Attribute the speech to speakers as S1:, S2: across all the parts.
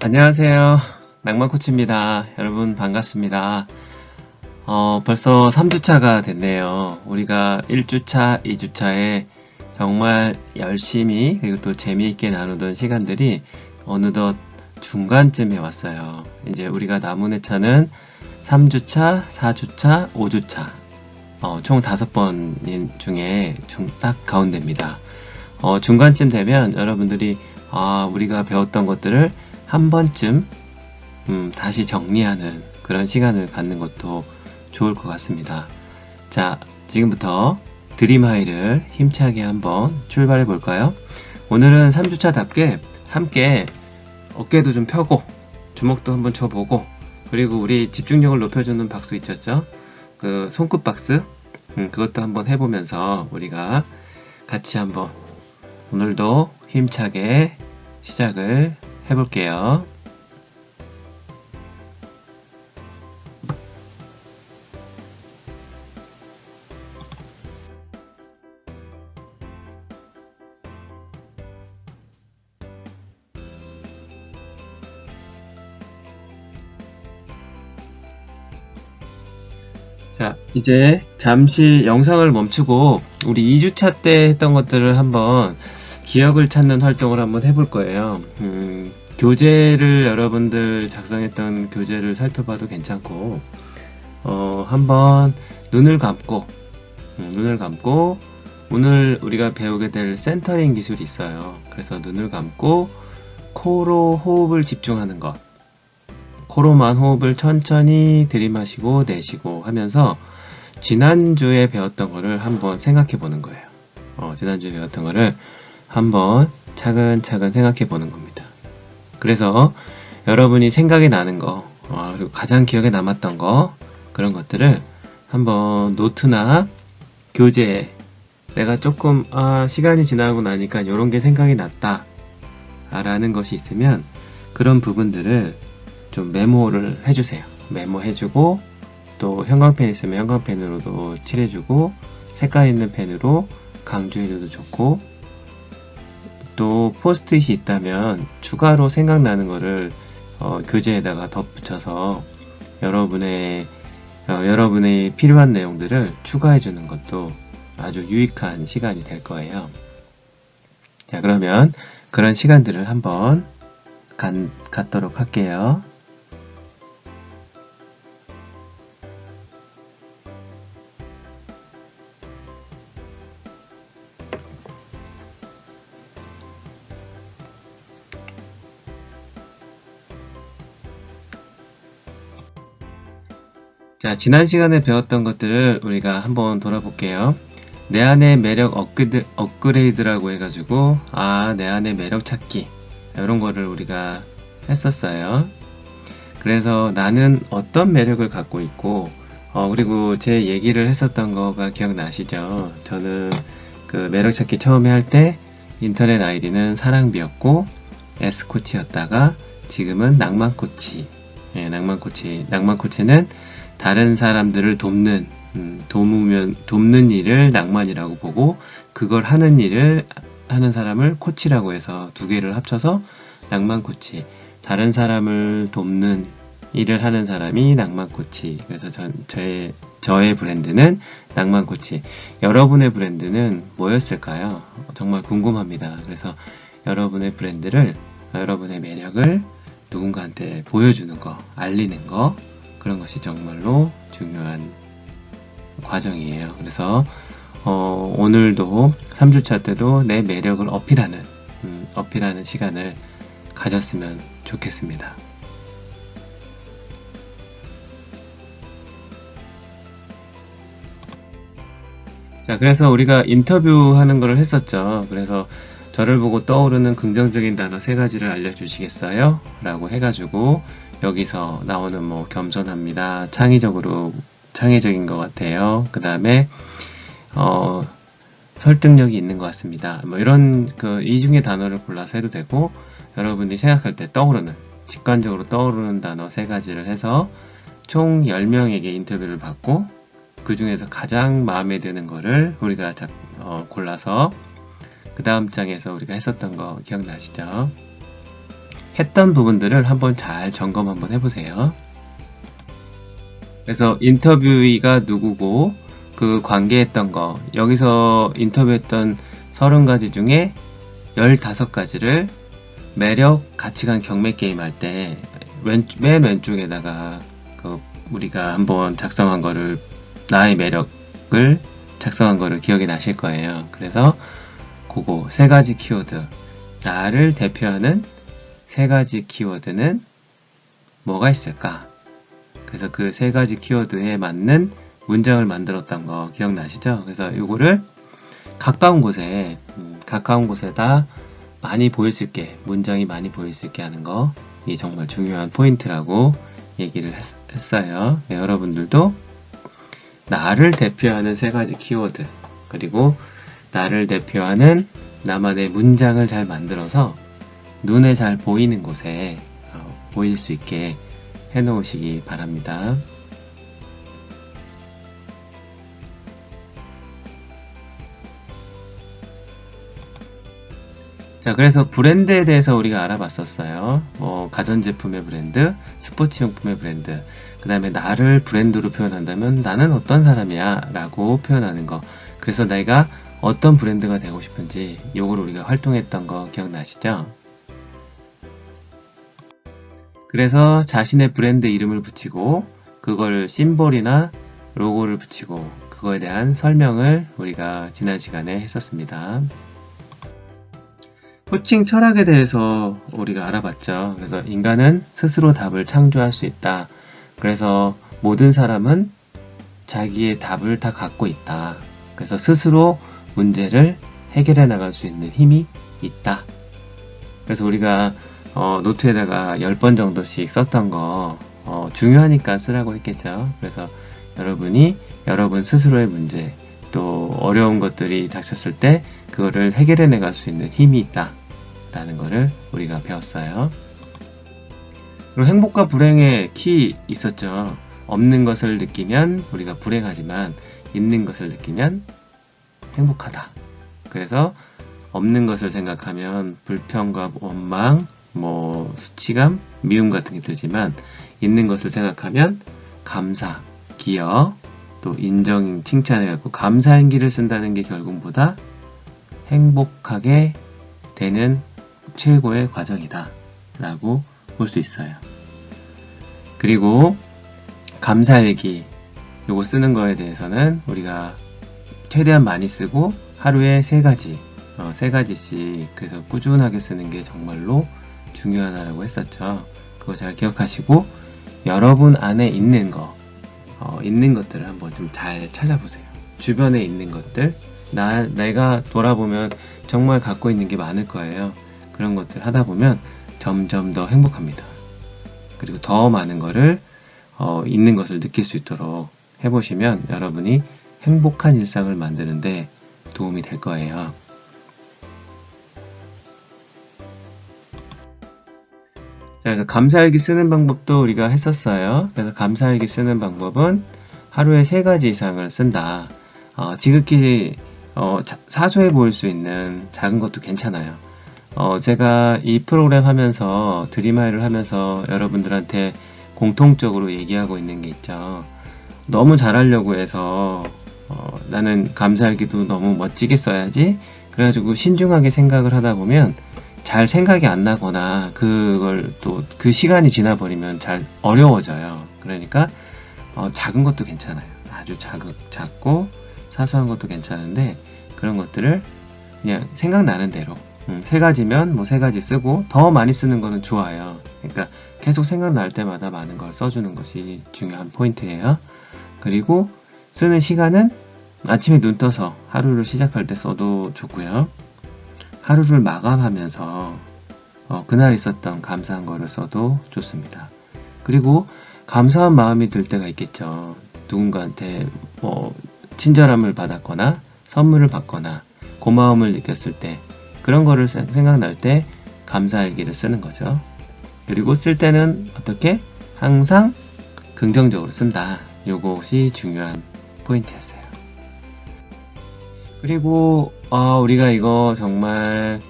S1: 안녕하세요. 낭만코치입니다. 여러분 반갑습니다. 벌써 3주차가 됐네요. 우리가 1주차, 2주차에 정말 열심히 그리고 또 재미있게 나누던 시간들이 어느덧 중간쯤에 왔어요. 이제 우리가 남은 회차는 3주차, 4주차, 5주차 총 5번 중에 딱 가운데입니다. 중간쯤 되면 여러분들이 우리가 배웠던 것들을 한 번쯤 다시 정리하는 그런 시간을 갖는 것도 좋을 것 같습니다. 자, 지금부터 드림하이를 힘차게 한번 출발해 볼까요? 오늘은 3주차답게 함께 어깨도 좀 펴고 주먹도 한번 쳐보고, 그리고 우리 집중력을 높여주는 박수 있었죠? 그 손끝 박스 그것도 한번 해보면서 우리가 같이 한번 오늘도 힘차게 시작을 해볼게요. 자, 이제 잠시 영상을 멈추고 우리 2주차 때 했던 것들을 한번 기억을 찾는 활동을 한번 해볼 거예요. 교재를 여러분들 작성했던 교재를 살펴봐도 괜찮고, 한번 눈을 감고 오늘 우리가 배우게 될 센터링 기술이 있어요. 그래서 눈을 감고 코로 호흡을 집중하는 것. 코로만 호흡을 천천히 들이마시고 내쉬고 하면서 지난주에 배웠던 거를 한번 생각해 보는 거예요. 지난주에 배웠던 거를 한번 차근차근 생각해 보는 겁니다. 그래서 여러분이 생각이 나는 거, 그리고 가장 기억에 남았던 거, 그런 것들을 한번 노트나 교재에 내가 조금 시간이 지나고 나니까 이런 게 생각이 났다 라는 것이 있으면 그런 부분들을 좀 메모를 해주세요. 메모해주고, 또 형광펜 있으면 형광펜으로도 칠해주고, 색깔 있는 펜으로 강조해줘도 좋고, 또 포스트잇이 있다면 추가로 생각나는 거를 교재에다가 덧붙여서 여러분의 필요한 내용들을 추가해주는 것도 아주 유익한 시간이 될 거예요. 자, 그러면 그런 시간들을 한번 갖도록 할게요. 자, 지난 시간에 배웠던 것들을 우리가 한번 돌아볼게요. 내 안의 매력 업그레이드라고 해가지고 내 안의 매력 찾기, 이런 거를 우리가 했었어요. 그래서 나는 어떤 매력을 갖고 있고, 그리고 제 얘기를 했었던 거가 기억나시죠? 저는 그 매력 찾기 처음에 할 때 인터넷 아이디는 사랑비였고 S코치였다가 지금은 낭만코치. 낭만코치는 다른 사람들을 돕는 일을 낭만이라고 보고, 그걸 하는 사람을 코치라고 해서 두 개를 합쳐서 낭만코치. 다른 사람을 돕는 일을 하는 사람이 낭만코치. 그래서 저의 브랜드는 낭만코치. 여러분의 브랜드는 뭐였을까요? 정말 궁금합니다. 그래서 여러분의 브랜드를, 여러분의 매력을 누군가한테 보여주는 거, 알리는 거, 그런 것이 정말로 중요한 과정이에요. 그래서 오늘도 3주차 때도 내 매력을 어필하는 시간을 가졌으면 좋겠습니다. 자, 그래서 우리가 인터뷰하는 거를 했었죠. 그래서 저를 보고 떠오르는 긍정적인 단어 3가지를 알려주시겠어요? 라고 해가지고 여기서 나오는 겸손합니다. 창의적인 것 같아요. 그 다음에 설득력이 있는 것 같습니다. 이런 이 중에 단어를 골라서 해도 되고, 여러분이 생각할 때 직관적으로 떠오르는 단어 3가지를 해서 총 10명에게 인터뷰를 받고, 그 중에서 가장 마음에 드는 거를 우리가 골라서 그 다음 장에서 우리가 했었던 거 기억나시죠? 했던 부분들을 한번 잘 점검 한번 해보세요. 그래서 인터뷰이가 누구고 그 관계했던 거, 여기서 인터뷰했던 30가지 중에 15가지를 매력, 가치관, 경매 게임 할 때 맨 왼쪽에다가 우리가 한번 작성한 거를, 나의 매력을 작성한 거를 기억이 나실 거예요. 그래서 그거 3가지 키워드, 나를 대표하는 3가지 키워드는 뭐가 있을까? 그래서 그 3가지 키워드에 맞는 문장을 만들었던 거 기억나시죠? 그래서 요거를 가까운 곳에다 많이 보일 수 있게, 문장이 많이 보일 수 있게 하는 거, 이 정말 중요한 포인트라고 얘기를 했어요. 네, 여러분들도 나를 대표하는 3가지 키워드, 그리고 나를 대표하는 나만의 문장을 잘 만들어서 눈에 잘 보이는 곳에 보일 수 있게 해 놓으시기 바랍니다. 자, 그래서 브랜드에 대해서 우리가 알아봤었어요. 가전제품의 브랜드, 스포츠용품의 브랜드, 그 다음에 나를 브랜드로 표현한다면 나는 어떤 사람이야 라고 표현하는 거. 그래서 내가 어떤 브랜드가 되고 싶은지 요걸 우리가 활동했던 거 기억나시죠? 그래서 자신의 브랜드 이름을 붙이고 그걸 심볼이나 로고를 붙이고 그거에 대한 설명을 우리가 지난 시간에 했었습니다. 코칭 철학에 대해서 우리가 알아봤죠. 그래서 인간은 스스로 답을 창조할 수 있다. 그래서 모든 사람은 자기의 답을 다 갖고 있다. 그래서 스스로 문제를 해결해 나갈 수 있는 힘이 있다. 그래서 우리가 노트에다가 10번 정도씩 썼던 거 중요하니까 쓰라고 했겠죠. 그래서 여러분이 여러분 스스로의 문제, 또 어려운 것들이 닥쳤을 때 그거를 해결해 나갈 수 있는 힘이 있다 라는 거를 우리가 배웠어요. 그리고 행복과 불행의 키 있었죠. 없는 것을 느끼면 우리가 불행하지만 있는 것을 느끼면 행복하다. 그래서 없는 것을 생각하면 불평과 원망, 수치감, 미움 같은 게 들지만 있는 것을 생각하면 감사, 기여, 또 인정, 칭찬해갖고 감사행기를 쓴다는 게 결국보다 행복하게 되는 최고의 과정이다 라고 볼 수 있어요. 그리고 감사일기 요거 쓰는 거에 대해서는 우리가 최대한 많이 쓰고 하루에 3가지씩 그래서 꾸준하게 쓰는 게 정말로 중요하다고 했었죠. 그거 잘 기억하시고 여러분 안에 있는 것들을 한번 좀 잘 찾아보세요. 주변에 있는 것들, 내가 돌아보면 정말 갖고 있는 게 많을 거예요. 그런 것들 하다 보면 점점 더 행복합니다. 그리고 더 많은 거를 있는 것을 느낄 수 있도록 해보시면 여러분이 행복한 일상을 만드는데 도움이 될 거예요. 자, 감사일기 쓰는 방법도 우리가 했었어요. 그래서 감사일기 쓰는 방법은 하루에 3가지 이상을 쓴다. 지극히 사소해 보일 수 있는 작은 것도 괜찮아요. 제가 이 프로그램 하면서 드림하이를 하면서 여러분들한테 공통적으로 얘기하고 있는 게 있죠. 너무 잘하려고 해서 나는 감사일기도 너무 멋지게 써야지 그래가지고 신중하게 생각을 하다 보면 잘 생각이 안 나거나 그걸 또 그 시간이 지나버리면 잘 어려워져요. 그러니까 작은 것도 괜찮아요. 아주 작고 사소한 것도 괜찮은데 그런 것들을 그냥 생각나는 대로 3가지면 3가지 쓰고 더 많이 쓰는 거는 좋아요. 그러니까 계속 생각날 때마다 많은 걸 써주는 것이 중요한 포인트예요. 그리고 쓰는 시간은 아침에 눈 떠서 하루를 시작할 때 써도 좋고요. 하루를 마감하면서 그날 있었던 감사한 거를 써도 좋습니다. 그리고 감사한 마음이 들 때가 있겠죠. 누군가한테 친절함을 받았거나 선물을 받거나 고마움을 느꼈을 때 그런 거를 생각날 때 감사일기를 쓰는 거죠. 그리고 쓸 때는 어떻게? 항상 긍정적으로 쓴다. 요것이 중요한 포인트였어요. 그리고 우리가 이거 정말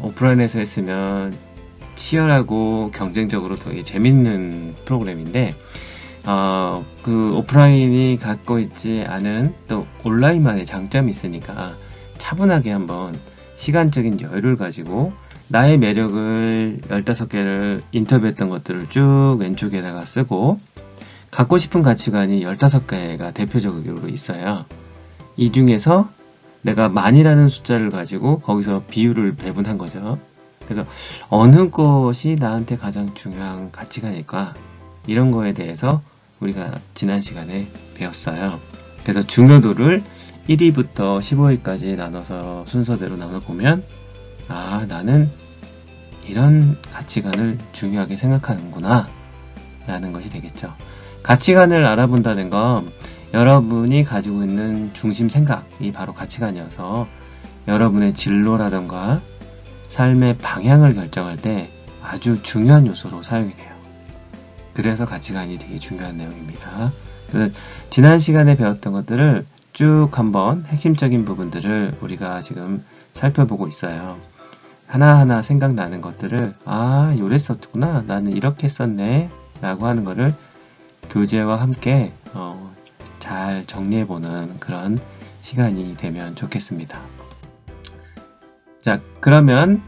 S1: 오프라인에서 했으면 치열하고 경쟁적으로 되게 재밌는 프로그램인데, 그 오프라인이 갖고 있지 않은 또 온라인만의 장점이 있으니까 차분하게 한번 시간적인 여유를 가지고 나의 매력을 15개를 인터뷰했던 것들을 쭉 왼쪽에다가 쓰고, 갖고 싶은 가치관이 15개가 대표적으로 있어요. 이 중에서 내가 만이라는 숫자를 가지고 거기서 비율을 배분한 거죠. 그래서 어느 것이 나한테 가장 중요한 가치관일까? 이런 거에 대해서 우리가 지난 시간에 배웠어요. 그래서 중요도를 1위부터 15위까지 나눠서 순서대로 나눠보면, 나는 이런 가치관을 중요하게 생각하는구나 라는 것이 되겠죠. 가치관을 알아본다는 건 여러분이 가지고 있는 중심 생각이 바로 가치관이어서 여러분의 진로라던가 삶의 방향을 결정할 때 아주 중요한 요소로 사용이 돼요. 그래서 가치관이 되게 중요한 내용입니다. 지난 시간에 배웠던 것들을 쭉 한번 핵심적인 부분들을 우리가 지금 살펴보고 있어요. 하나하나 생각나는 것들을 요랬었구나, 나는 이렇게 썼네 라고 하는 거를 교재와 함께 잘 정리해보는 그런 시간이 되면 좋겠습니다. 자, 그러면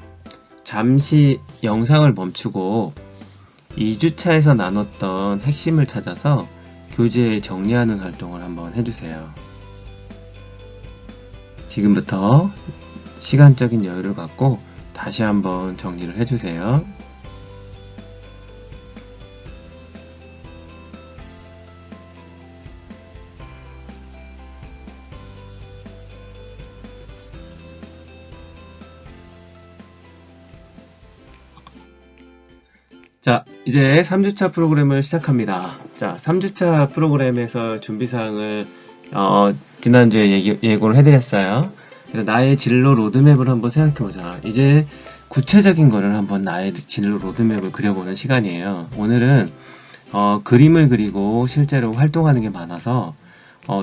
S1: 잠시 영상을 멈추고 2주차에서 나눴던 핵심을 찾아서 교재에 정리하는 활동을 한번 해주세요. 지금부터 시간적인 여유를 갖고 다시 한번 정리를 해주세요. 자, 이제 3주차 프로그램을 시작합니다. 자, 3주차 프로그램에서 준비사항을 지난주에 예고를 해드렸어요. 그래서 나의 진로 로드맵을 한번 생각해보자. 이제 구체적인 거를 한번 나의 진로 로드맵을 그려보는 시간이에요. 오늘은 그림을 그리고 실제로 활동하는 게 많아서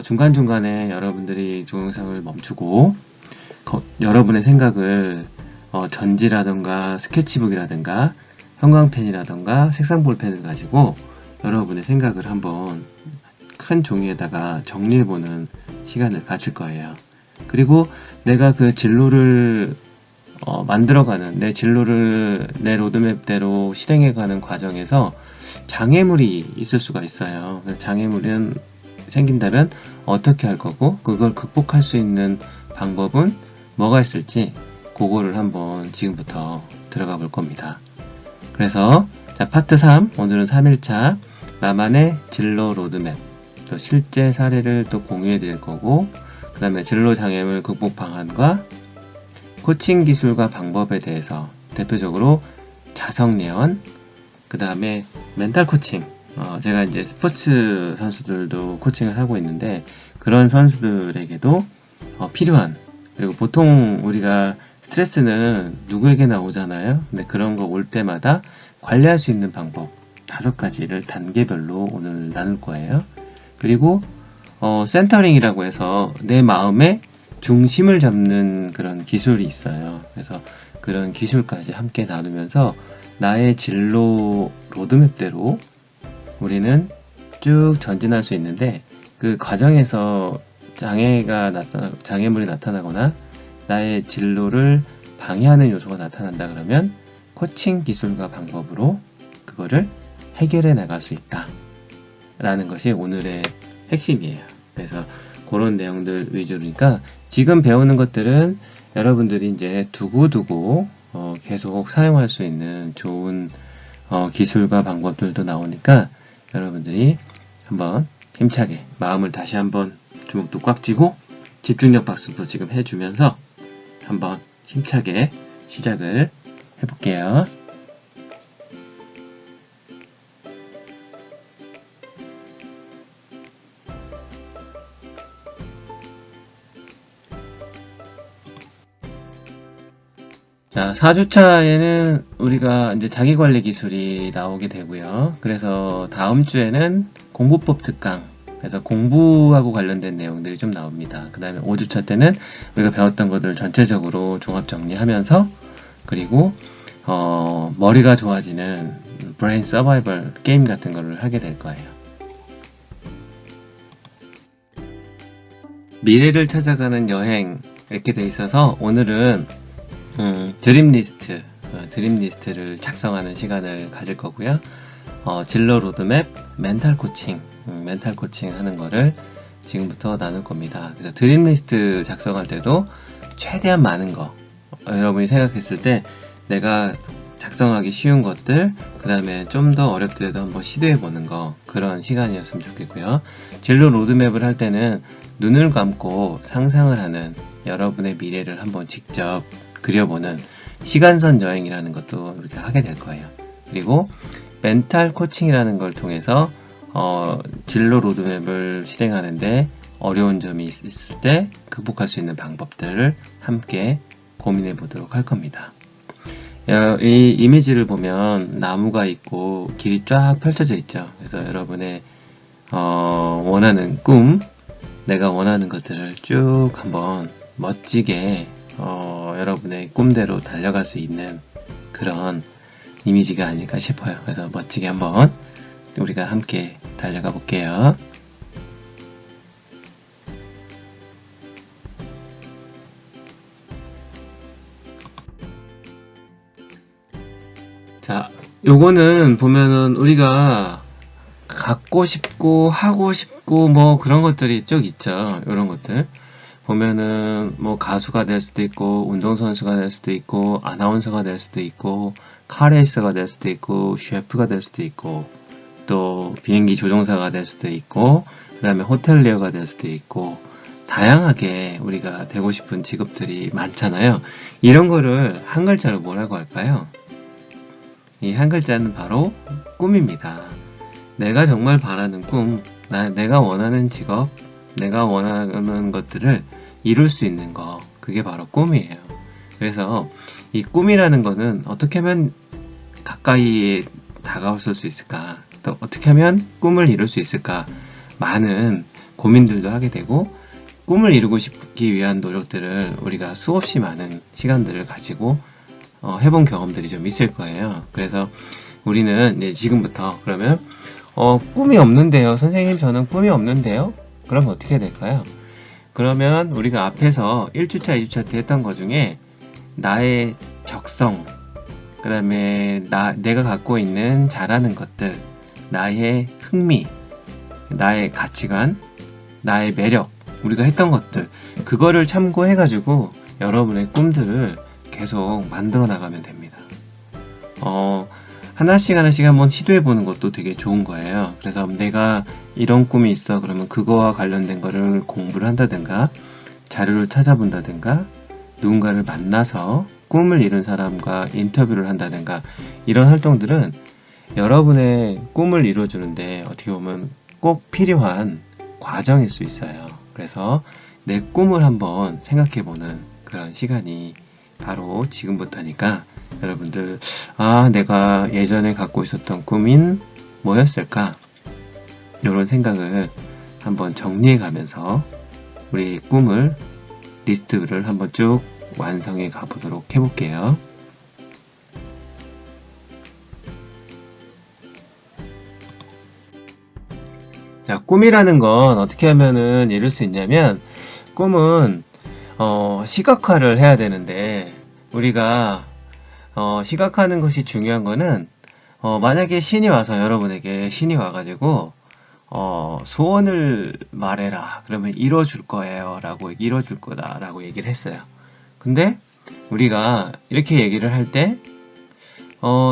S1: 중간중간에 여러분들이 동영상을 멈추고 여러분의 생각을 전지라던가 스케치북이라던가 형광펜이라던가 색상 볼펜을 가지고 여러분의 생각을 한번 큰 종이에다가 정리해보는 시간을 가질 거예요. 그리고 내가 그 진로를 만들어가는, 내 진로를 내 로드맵대로 실행해가는 과정에서 장애물이 있을 수가 있어요. 그래서 장애물은 생긴다면 어떻게 할 거고, 그걸 극복할 수 있는 방법은 뭐가 있을지 그거를 한번 지금부터 들어가 볼 겁니다. 그래서 자, 파트 3, 오늘은 3일차 나만의 진로 로드맵, 또 실제 사례를 또 공유해 드릴 거고, 그 다음에 진로 장애물 극복 방안과 코칭 기술과 방법에 대해서 대표적으로 자성 예언, 그 다음에 멘탈 코칭, 제가 이제 스포츠 선수들도 코칭을 하고 있는데 그런 선수들에게도 필요한, 그리고 보통 우리가 스트레스는 누구에게나 오잖아요. 근데 그런 거 올 때마다 관리할 수 있는 방법 5가지를 단계별로 오늘 나눌 거예요. 그리고 센터링이라고 해서 내 마음의 중심을 잡는 그런 기술이 있어요. 그래서 그런 기술까지 함께 나누면서 나의 진로 로드맵대로 우리는 쭉 전진할 수 있는데, 그 과정에서 장애물이 나타나거나 나의 진로를 방해하는 요소가 나타난다 그러면 코칭 기술과 방법으로 그거를 해결해 나갈 수 있다 라는 것이 오늘의 핵심이에요. 그래서 그런 내용들 위주로니까 지금 배우는 것들은 여러분들이 이제 두고두고 계속 사용할 수 있는 좋은 기술과 방법들도 나오니까 여러분들이 한번 힘차게 마음을 다시 한번 주먹도 꽉 쥐고 집중력 박수도 지금 해주면서 한번 힘차게 시작을 해볼게요. 자, 4주차에는 우리가 이제 자기관리 기술이 나오게 되고요. 그래서 다음 주에는 공부법 특강, 그래서 공부하고 관련된 내용들이 좀 나옵니다. 그 다음에 5주차 때는 우리가 배웠던 것들을 전체적으로 종합 정리하면서, 그리고 머리가 좋아지는 브레인 서바이벌 게임 같은 거를 하게 될 거예요. 미래를 찾아가는 여행 이렇게 돼 있어서 오늘은 드림리스트를 작성하는 시간을 가질 거고요. 진로 로드맵, 멘탈 코칭 하는 거를 지금부터 나눌 겁니다. 그래서 드림리스트 작성할 때도 최대한 많은 거, 여러분이 생각했을 때 내가 작성하기 쉬운 것들, 그 다음에 좀 더 어렵더라도 한번 시도해보는 거, 그런 시간이었으면 좋겠고요. 진로 로드맵을 할 때는 눈을 감고 상상을 하는, 여러분의 미래를 한번 직접 그려보는 시간선 여행이라는 것도 이렇게 하게 될 거예요. 그리고 멘탈 코칭이라는 걸 통해서 진로 로드맵을 실행하는데 어려운 점이 있을 때 극복할 수 있는 방법들을 함께 고민해 보도록 할 겁니다. 이 이미지를 보면 나무가 있고 길이 쫙 펼쳐져 있죠. 그래서 여러분의 원하는 꿈, 내가 원하는 것들을 쭉 한번 멋지게 여러분의 꿈대로 달려갈 수 있는 그런 이미지가 아닐까 싶어요. 그래서 멋지게 한번 우리가 함께 달려가 볼게요. 자, 요거는 보면은 우리가 갖고 싶고 하고 싶고 뭐 그런 것들이 쭉 있죠. 이런 것들 보면은 뭐 가수가 될 수도 있고 운동선수가 될 수도 있고 아나운서가 될 수도 있고 카레이서가 될 수도 있고 셰프가 될 수도 있고 또 비행기 조종사가 될 수도 있고 그 다음에 호텔리어가 될 수도 있고 다양하게 우리가 되고 싶은 직업들이 많잖아요. 이런 거를 한 글자로 뭐라고 할까요? 이 한 글자는 바로 꿈입니다. 내가 정말 바라는 꿈, 내가 원하는 직업, 내가 원하는 것들을 이룰 수 있는 거, 그게 바로 꿈이에요. 그래서 이 꿈이라는 거는 어떻게 하면 가까이 다가올 수 있을까, 또 어떻게 하면 꿈을 이룰 수 있을까, 많은 고민들도 하게 되고 꿈을 이루고 싶기 위한 노력들을 우리가 수없이 많은 시간들을 가지고 해본 경험들이 좀 있을 거예요. 그래서 우리는 이제 지금부터 그러면 꿈이 없는데요. 선생님 저는 꿈이 없는데요. 그럼 어떻게 될까요? 그러면 우리가 앞에서 1주차, 2주차 때 했던 것 중에 나의 적성, 그 다음에 내가 갖고 있는 잘하는 것들, 나의 흥미, 나의 가치관, 나의 매력, 우리가 했던 것들, 그거를 참고해가지고 여러분의 꿈들을 계속 만들어 나가면 됩니다. 하나씩 한번 시도해보는 것도 되게 좋은 거예요. 그래서 내가 이런 꿈이 있어. 그러면 그거와 관련된 거를 공부를 한다든가, 자료를 찾아본다든가, 누군가를 만나서 꿈을 이룬 사람과 인터뷰를 한다든가, 이런 활동들은 여러분의 꿈을 이루어주는데 어떻게 보면 꼭 필요한 과정일 수 있어요. 그래서 내 꿈을 한번 생각해보는 그런 시간이 바로 지금부터니까 여러분들, 내가 예전에 갖고 있었던 꿈인 뭐였을까? 이런 생각을 한번 정리해 가면서 우리 꿈을 리스트를 한번 쭉 완성해 가보도록 해볼게요. 자, 꿈이라는 건 어떻게 하면은 이룰 수 있냐면, 꿈은 시각화를 해야 되는데, 우리가 시각화하는 것이 중요한 거는 만약에 신이 와서 여러분에게 신이 와가지고 소원을 말해라, 그러면 이뤄줄 거예요 라고, 이뤄줄 거다 라고 얘기를 했어요. 근데 우리가 이렇게 얘기를 할 때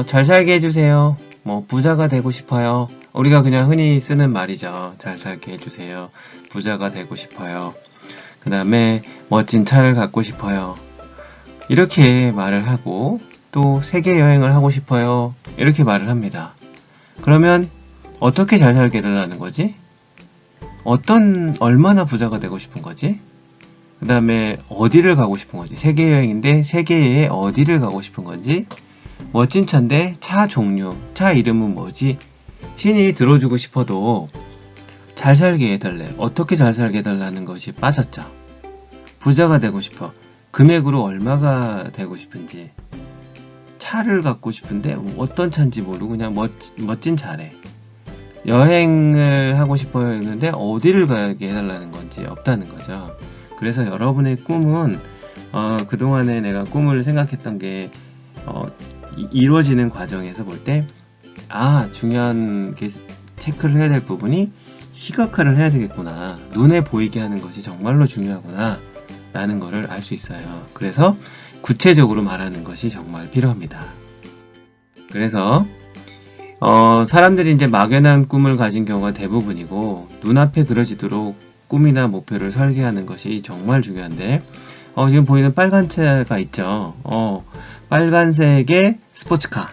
S1: 잘 살게 해주세요, 뭐 부자가 되고 싶어요, 우리가 그냥 흔히 쓰는 말이죠. 잘 살게 해주세요, 부자가 되고 싶어요, 그 다음에 멋진 차를 갖고 싶어요, 이렇게 말을 하고, 또 세계 여행을 하고 싶어요, 이렇게 말을 합니다. 그러면 어떻게 잘 살게 해달라는 거지? 얼마나 부자가 되고 싶은 거지? 그 다음에 어디를 가고 싶은 거지? 세계 여행인데 세계에 어디를 가고 싶은 건지? 멋진 차인데 차 종류, 차 이름은 뭐지? 신이 들어주고 싶어도 잘 살게 해달래. 어떻게 잘 살게 해달라는 것이 빠졌죠. 부자가 되고 싶어. 금액으로 얼마가 되고 싶은지, 차를 갖고 싶은데 어떤 차인지 모르고 그냥 멋진 차래. 여행을 하고 싶어요 했는데 어디를 가게 해달라는 건지 없다는 거죠. 그래서 여러분의 꿈은 그동안에 내가 꿈을 생각했던 게 이루어지는 과정에서 볼 때 중요한 게 체크를 해야 될 부분이 시각화를 해야 되겠구나. 눈에 보이게 하는 것이 정말로 중요하구나 라는 거를 알 수 있어요. 그래서 구체적으로 말하는 것이 정말 필요합니다. 그래서 사람들이 이제 막연한 꿈을 가진 경우가 대부분이고 눈앞에 그려지도록 꿈이나 목표를 설계하는 것이 정말 중요한데 지금 보이는 빨간 차가 있죠. 빨간색의 스포츠카,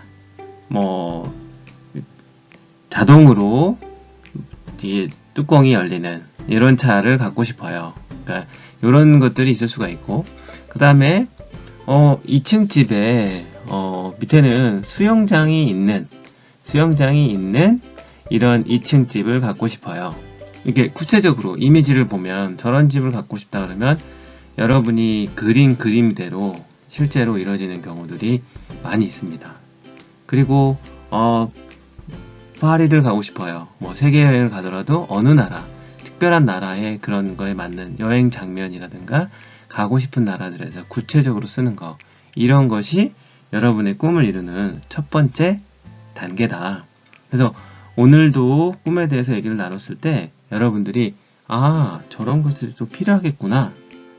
S1: 자동으로 뒤에 뚜껑이 열리는 이런 차를 갖고 싶어요. 그러니까 이런 것들이 있을 수가 있고, 그 다음에 2층 집에 밑에는 수영장이 있는 이런 2층 집을 갖고 싶어요. 이게 구체적으로 이미지를 보면 저런 집을 갖고 싶다 그러면 여러분이 그린 그림대로 실제로 이루어지는 경우들이 많이 있습니다. 그리고 파리를 가고 싶어요. 세계 여행을 가더라도 어느 나라, 특별한 나라의 그런 거에 맞는 여행 장면이라든가 가고 싶은 나라들에서 구체적으로 쓰는 거, 이런 것이 여러분의 꿈을 이루는 첫 번째 단계다. 그래서 오늘도 꿈에 대해서 얘기를 나눴을 때 여러분들이 저런 것이 또 필요하겠구나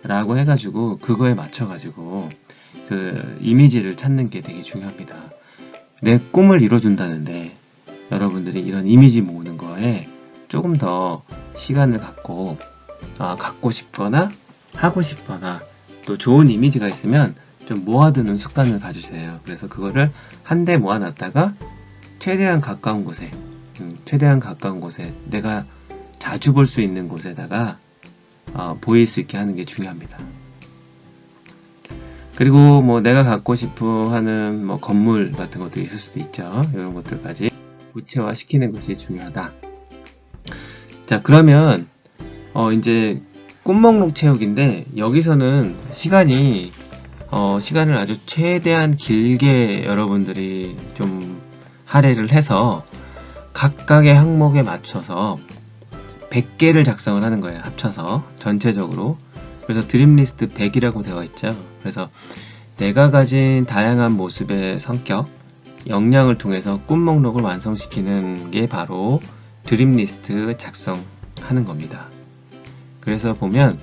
S1: 라고 해가지고 그거에 맞춰가지고 그 이미지를 찾는 게 되게 중요합니다. 내 꿈을 이뤄준다는데 여러분들이 이런 이미지 모으는 거에 조금 더 시간을 갖고 갖고 싶거나 하고 싶거나 또 좋은 이미지가 있으면 좀 모아두는 습관을 가지세요. 그래서 그거를 한데 모아놨다가 최대한 가까운 곳에 내가 자주 볼 수 있는 곳에다가 보일 수 있게 하는 게 중요합니다. 그리고 내가 갖고 싶어 하는 건물 같은 것도 있을 수도 있죠. 이런 것들까지 구체화 시키는 것이 중요하다. 자, 그러면 이제 꿈목록 채우기인데 여기서는 시간을 아주 최대한 길게 여러분들이 좀 할애를 해서 각각의 항목에 맞춰서 100개를 작성을 하는 거예요. 합쳐서 전체적으로. 그래서 드림리스트 100이라고 되어 있죠. 그래서 내가 가진 다양한 모습의 성격, 역량을 통해서 꿈목록을 완성시키는 게 바로 드림리스트 작성하는 겁니다. 그래서 보면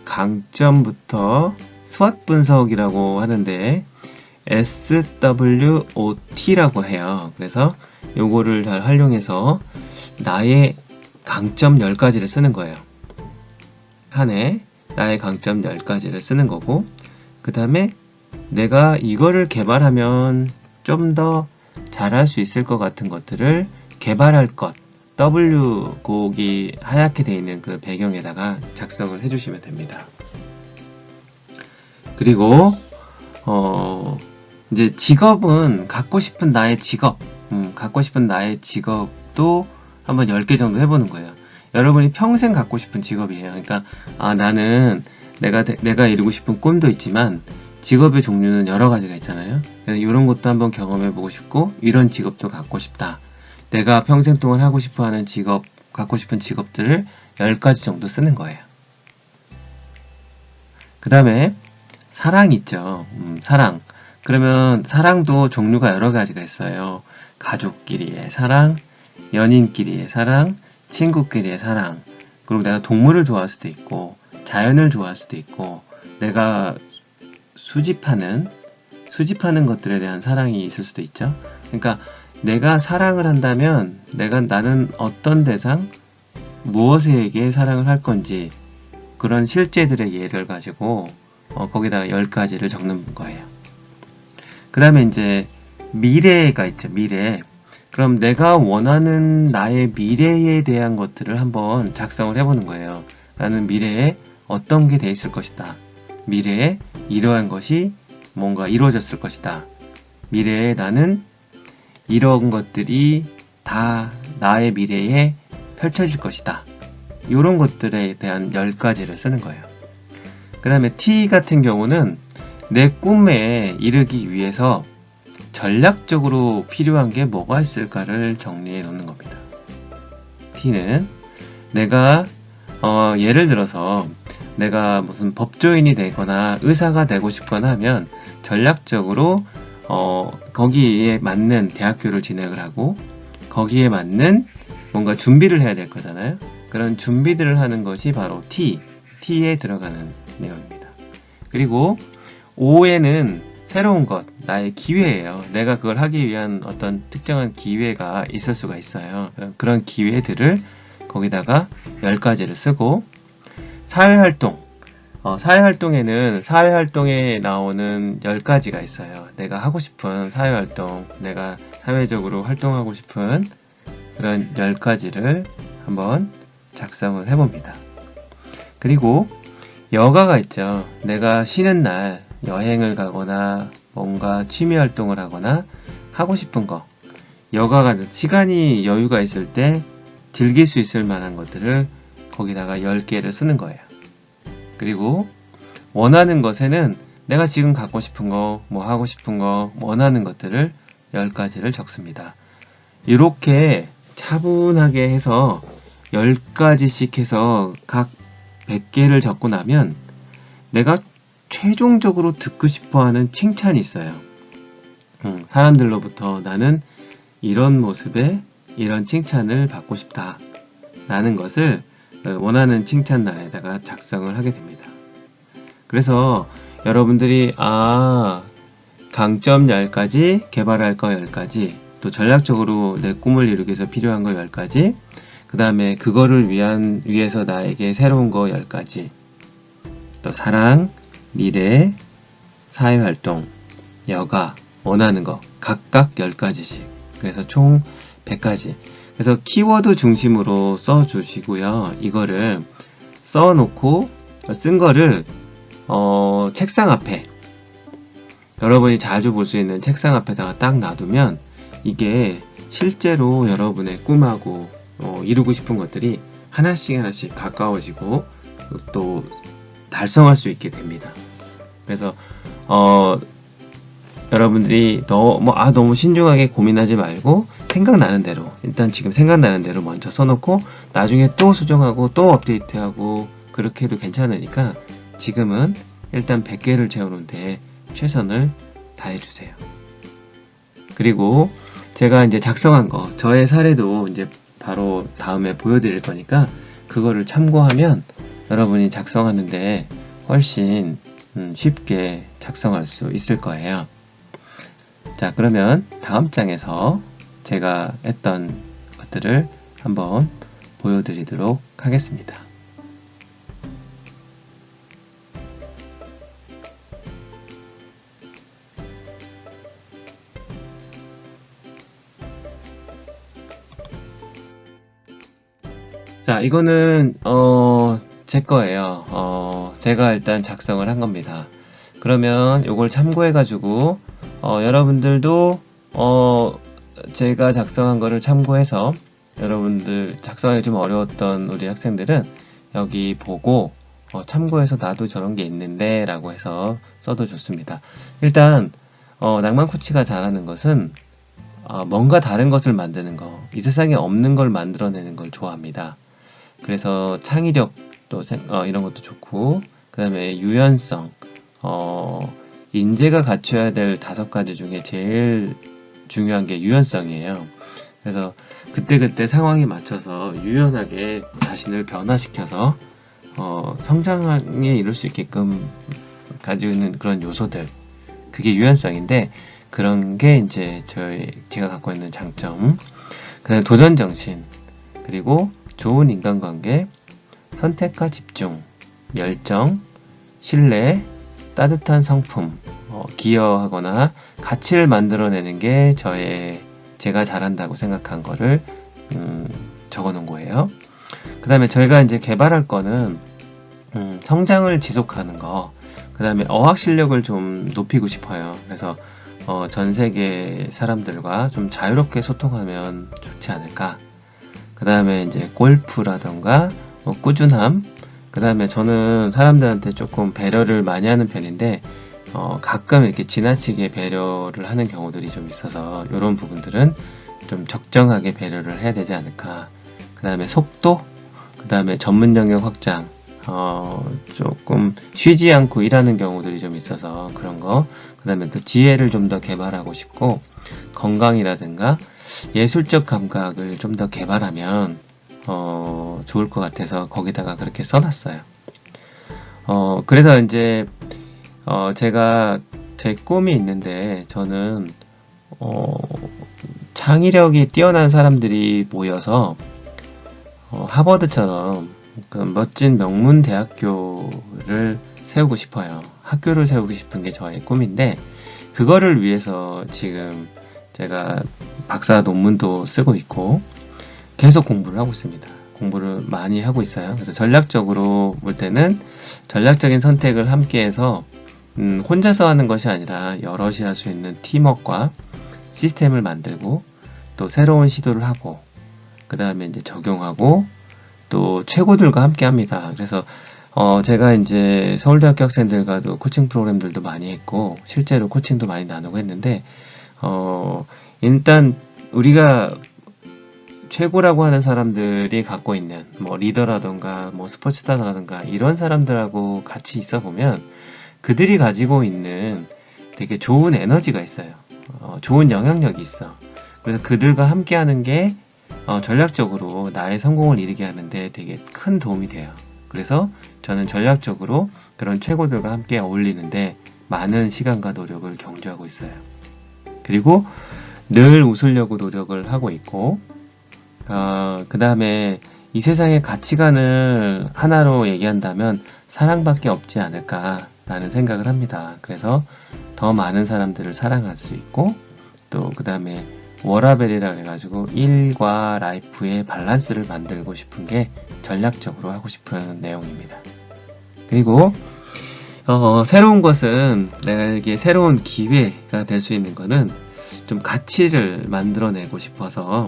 S1: 강점부터 스왓 분석이라고 하는데 SWOT라고 해요. 그래서 요거를 잘 활용해서 나의 강점 10가지를 쓰는 거예요. 한 해 나의 강점 10가지를 쓰는 거고, 그 다음에 내가 이거를 개발하면 좀 더 잘할 수 있을 것 같은 것들을 개발할 것, W 곡이 하얗게 되어 있는 그 배경에다가 작성을 해주시면 됩니다. 그리고 이제 직업은 갖고 싶은 나의 직업도 한번 10개 정도 해보는 거예요. 여러분이 평생 갖고 싶은 직업이에요. 그러니까 나는 내가 이루고 싶은 꿈도 있지만 직업의 종류는 여러 가지가 있잖아요. 그래서 이런 것도 한번 경험해보고 싶고 이런 직업도 갖고 싶다. 내가 평생 동안 하고 싶어하는 직업, 갖고 싶은 직업들을 10가지 정도 쓰는 거예요. 그 다음에 사랑 있죠. 사랑. 그러면 사랑도 종류가 여러 가지가 있어요. 가족끼리의 사랑, 연인끼리의 사랑, 친구끼리의 사랑. 그리고 내가 동물을 좋아할 수도 있고 자연을 좋아할 수도 있고 내가 수집하는 것들에 대한 사랑이 있을 수도 있죠. 그러니까 내가 사랑을 한다면 나는 어떤 대상, 무엇에게 사랑을 할 건지 그런 실제들의 예를 가지고 거기다가 10가지를 적는 거예요. 그 다음에 이제 미래가 있죠. 미래. 그럼 내가 원하는 나의 미래에 대한 것들을 한번 작성을 해보는 거예요. 나는 미래에 어떤 게 돼 있을 것이다. 미래에 이러한 것이 뭔가 이루어졌을 것이다. 미래에 나는 이런 것들이 다 나의 미래에 펼쳐질 것이다. 이런 것들에 대한 10가지를 쓰는 거예요. 그 다음에 T 같은 경우는 내 꿈에 이르기 위해서 전략적으로 필요한 게 뭐가 있을까를 정리해 놓는 겁니다. T는 내가 예를 들어서 내가 무슨 법조인이 되거나 의사가 되고 싶거나 하면 전략적으로 거기에 맞는 대학교를 진학을 하고 거기에 맞는 뭔가 준비를 해야 될 거잖아요. 그런 준비들을 하는 것이 바로 T에 들어가는 내용입니다. 그리고 O에는 새로운 것, 나의 기회예요. 내가 그걸 하기 위한 어떤 특정한 기회가 있을 수가 있어요. 그런 기회들을 거기다가 10가지를 쓰고 사회활동, 사회활동에는 사회활동에 나오는 10가지가 있어요. 내가 하고 싶은 사회활동, 내가 사회적으로 활동하고 싶은 그런 10가지를 한번 작성을 해봅니다. 그리고 여가가 있죠. 내가 쉬는 날 여행을 가거나 뭔가 취미 활동을 하거나 하고 싶은 거, 여가가 시간이 여유가 있을 때 즐길 수 있을 만한 것들을 거기다가 10개를 쓰는 거예요. 그리고 원하는 것에는 내가 지금 갖고 싶은 거, 뭐 하고 싶은 거, 원하는 것들을 10가지를 적습니다. 이렇게 차분하게 해서 10가지씩 해서 각 100개를 적고 나면 내가 최종적으로 듣고 싶어하는 칭찬이 있어요. 사람들로부터 나는 이런 모습에 이런 칭찬을 받고 싶다 라는 것을 원하는 칭찬란에다가 작성을 하게 됩니다. 그래서 여러분들이 강점 10가지, 개발할 거 10가지, 또 전략적으로 내 꿈을 이루기 위해서 필요한 거 10가지, 그 다음에 그거를 위해서 나에게 새로운 거 10가지, 또 사랑, 미래, 사회활동, 여가, 원하는 거 각각 10가지씩, 그래서 총 100가지. 그래서 키워드 중심으로 써주시고요. 이거를 써놓고 쓴 거를 책상 앞에, 여러분이 자주 볼 수 있는 책상 앞에다가 딱 놔두면 이게 실제로 여러분의 꿈하고 이루고 싶은 것들이 하나씩 가까워지고 또 달성할 수 있게 됩니다. 그래서 여러분들이 너무 신중하게 고민하지 말고 생각나는 대로, 일단 지금 생각나는 대로 먼저 써놓고 나중에 또 수정하고 또 업데이트하고 그렇게 해도 괜찮으니까 지금은 일단 100개를 채우는데 최선을 다해주세요. 그리고 제가 이제 작성한 거, 저의 사례도 이제 바로 다음에 보여드릴 거니까 그거를 참고하면 여러분이 작성하는데 훨씬 쉽게 작성할 수 있을 거예요. 자, 그러면 다음 장에서 제가 했던 것들을 한번 보여드리도록 하겠습니다. 자, 이거는 제 거예요. 제가 일단 작성을 한 겁니다. 그러면 이걸 참고해 가지고 여러분들도 제가 작성한 거를 참고해서 여러분들 작성하기 좀 어려웠던 우리 학생들은 여기 보고 참고해서 나도 저런 게 있는데 라고 해서 써도 좋습니다. 일단 낭만 코치가 잘하는 것은 뭔가 다른 것을 만드는 거, 이 세상에 없는 걸 만들어내는 걸 좋아합니다. 그래서 창의력도 이런 것도 좋고, 그 다음에 유연성, 인재가 갖춰야 될 5가지 중에 제일 중요한 게 유연성이에요. 그래서 그때그때 상황에 맞춰서 유연하게 자신을 변화시켜서 성장에 이룰 수 있게끔 가지고 있는 그런 요소들, 그게 유연성인데, 그런 게 이제 제가 갖고 있는 장점. 그다음에 도전정신, 그리고 좋은 인간관계, 선택과 집중, 열정, 신뢰, 따뜻한 성품, 기여하거나 가치를 만들어내는 게 제가 잘한다고 생각한 거를 적어 놓은 거예요. 그 다음에 저희가 이제 개발할 거는 성장을 지속하는 거, 그 다음에 어학 실력을 좀 높이고 싶어요. 그래서 전 세계 사람들과 좀 자유롭게 소통하면 좋지 않을까. 그 다음에 이제 골프라던가 꾸준함, 그 다음에 저는 사람들한테 조금 배려를 많이 하는 편인데 가끔 이렇게 지나치게 배려를 하는 경우들이 좀 있어서 이런 부분들은 좀 적정하게 배려를 해야 되지 않을까. 그 다음에 속도, 그 다음에 전문 영역 확장, 조금 쉬지 않고 일하는 경우들이 좀 있어서 그런 거, 그 다음에 또 지혜를 좀 더 개발하고 싶고, 건강이라든가 예술적 감각을 좀 더 개발하면 좋을 것 같아서 거기다가 그렇게 써놨어요. 그래서 이제 제가 제 꿈이 있는데 저는 창의력이 뛰어난 사람들이 모여서 하버드처럼 그 멋진 명문 대학교를 세우고 싶어요. 학교를 세우고 싶은 게 저의 꿈인데 그거를 위해서 지금 제가 박사 논문도 쓰고 있고 계속 공부를 하고 있습니다. 공부를 많이 하고 있어요. 그래서 전략적으로 볼 때는 전략적인 선택을 함께해서 혼자서 하는 것이 아니라 여럿이 할 수 있는 팀워크와 시스템을 만들고 또 새로운 시도를 하고 그 다음에 이제 적용하고 또 최고들과 함께 합니다. 그래서 제가 이제 서울대학교 학생들과도 코칭 프로그램들도 많이 했고 실제로 코칭도 많이 나누고 했는데 일단 우리가 최고라고 하는 사람들이 갖고 있는 뭐 리더라던가 뭐 스포츠스타라던가 이런 사람들하고 같이 있어 보면 그들이 가지고 있는 되게 좋은 에너지가 있어요. 좋은 영향력이 있어. 그래서 그들과 함께 하는 게 전략적으로 나의 성공을 이루게 하는데 되게 큰 도움이 돼요. 그래서 저는 전략적으로 그런 최고들과 함께 어울리는데 많은 시간과 노력을 경주하고 있어요. 그리고 늘 웃으려고 노력을 하고 있고 그 다음에 이 세상의 가치관을 하나로 얘기한다면 사랑밖에 없지 않을까라는 생각을 합니다. 그래서 더 많은 사람들을 사랑할 수 있고 또 그 다음에 워라벨이라 해가지고 일과 라이프의 밸런스를 만들고 싶은 게 전략적으로 하고 싶은 내용입니다. 그리고 새로운 것은 내가 새로운 기회가 될 수 있는 거는 좀 가치를 만들어내고 싶어서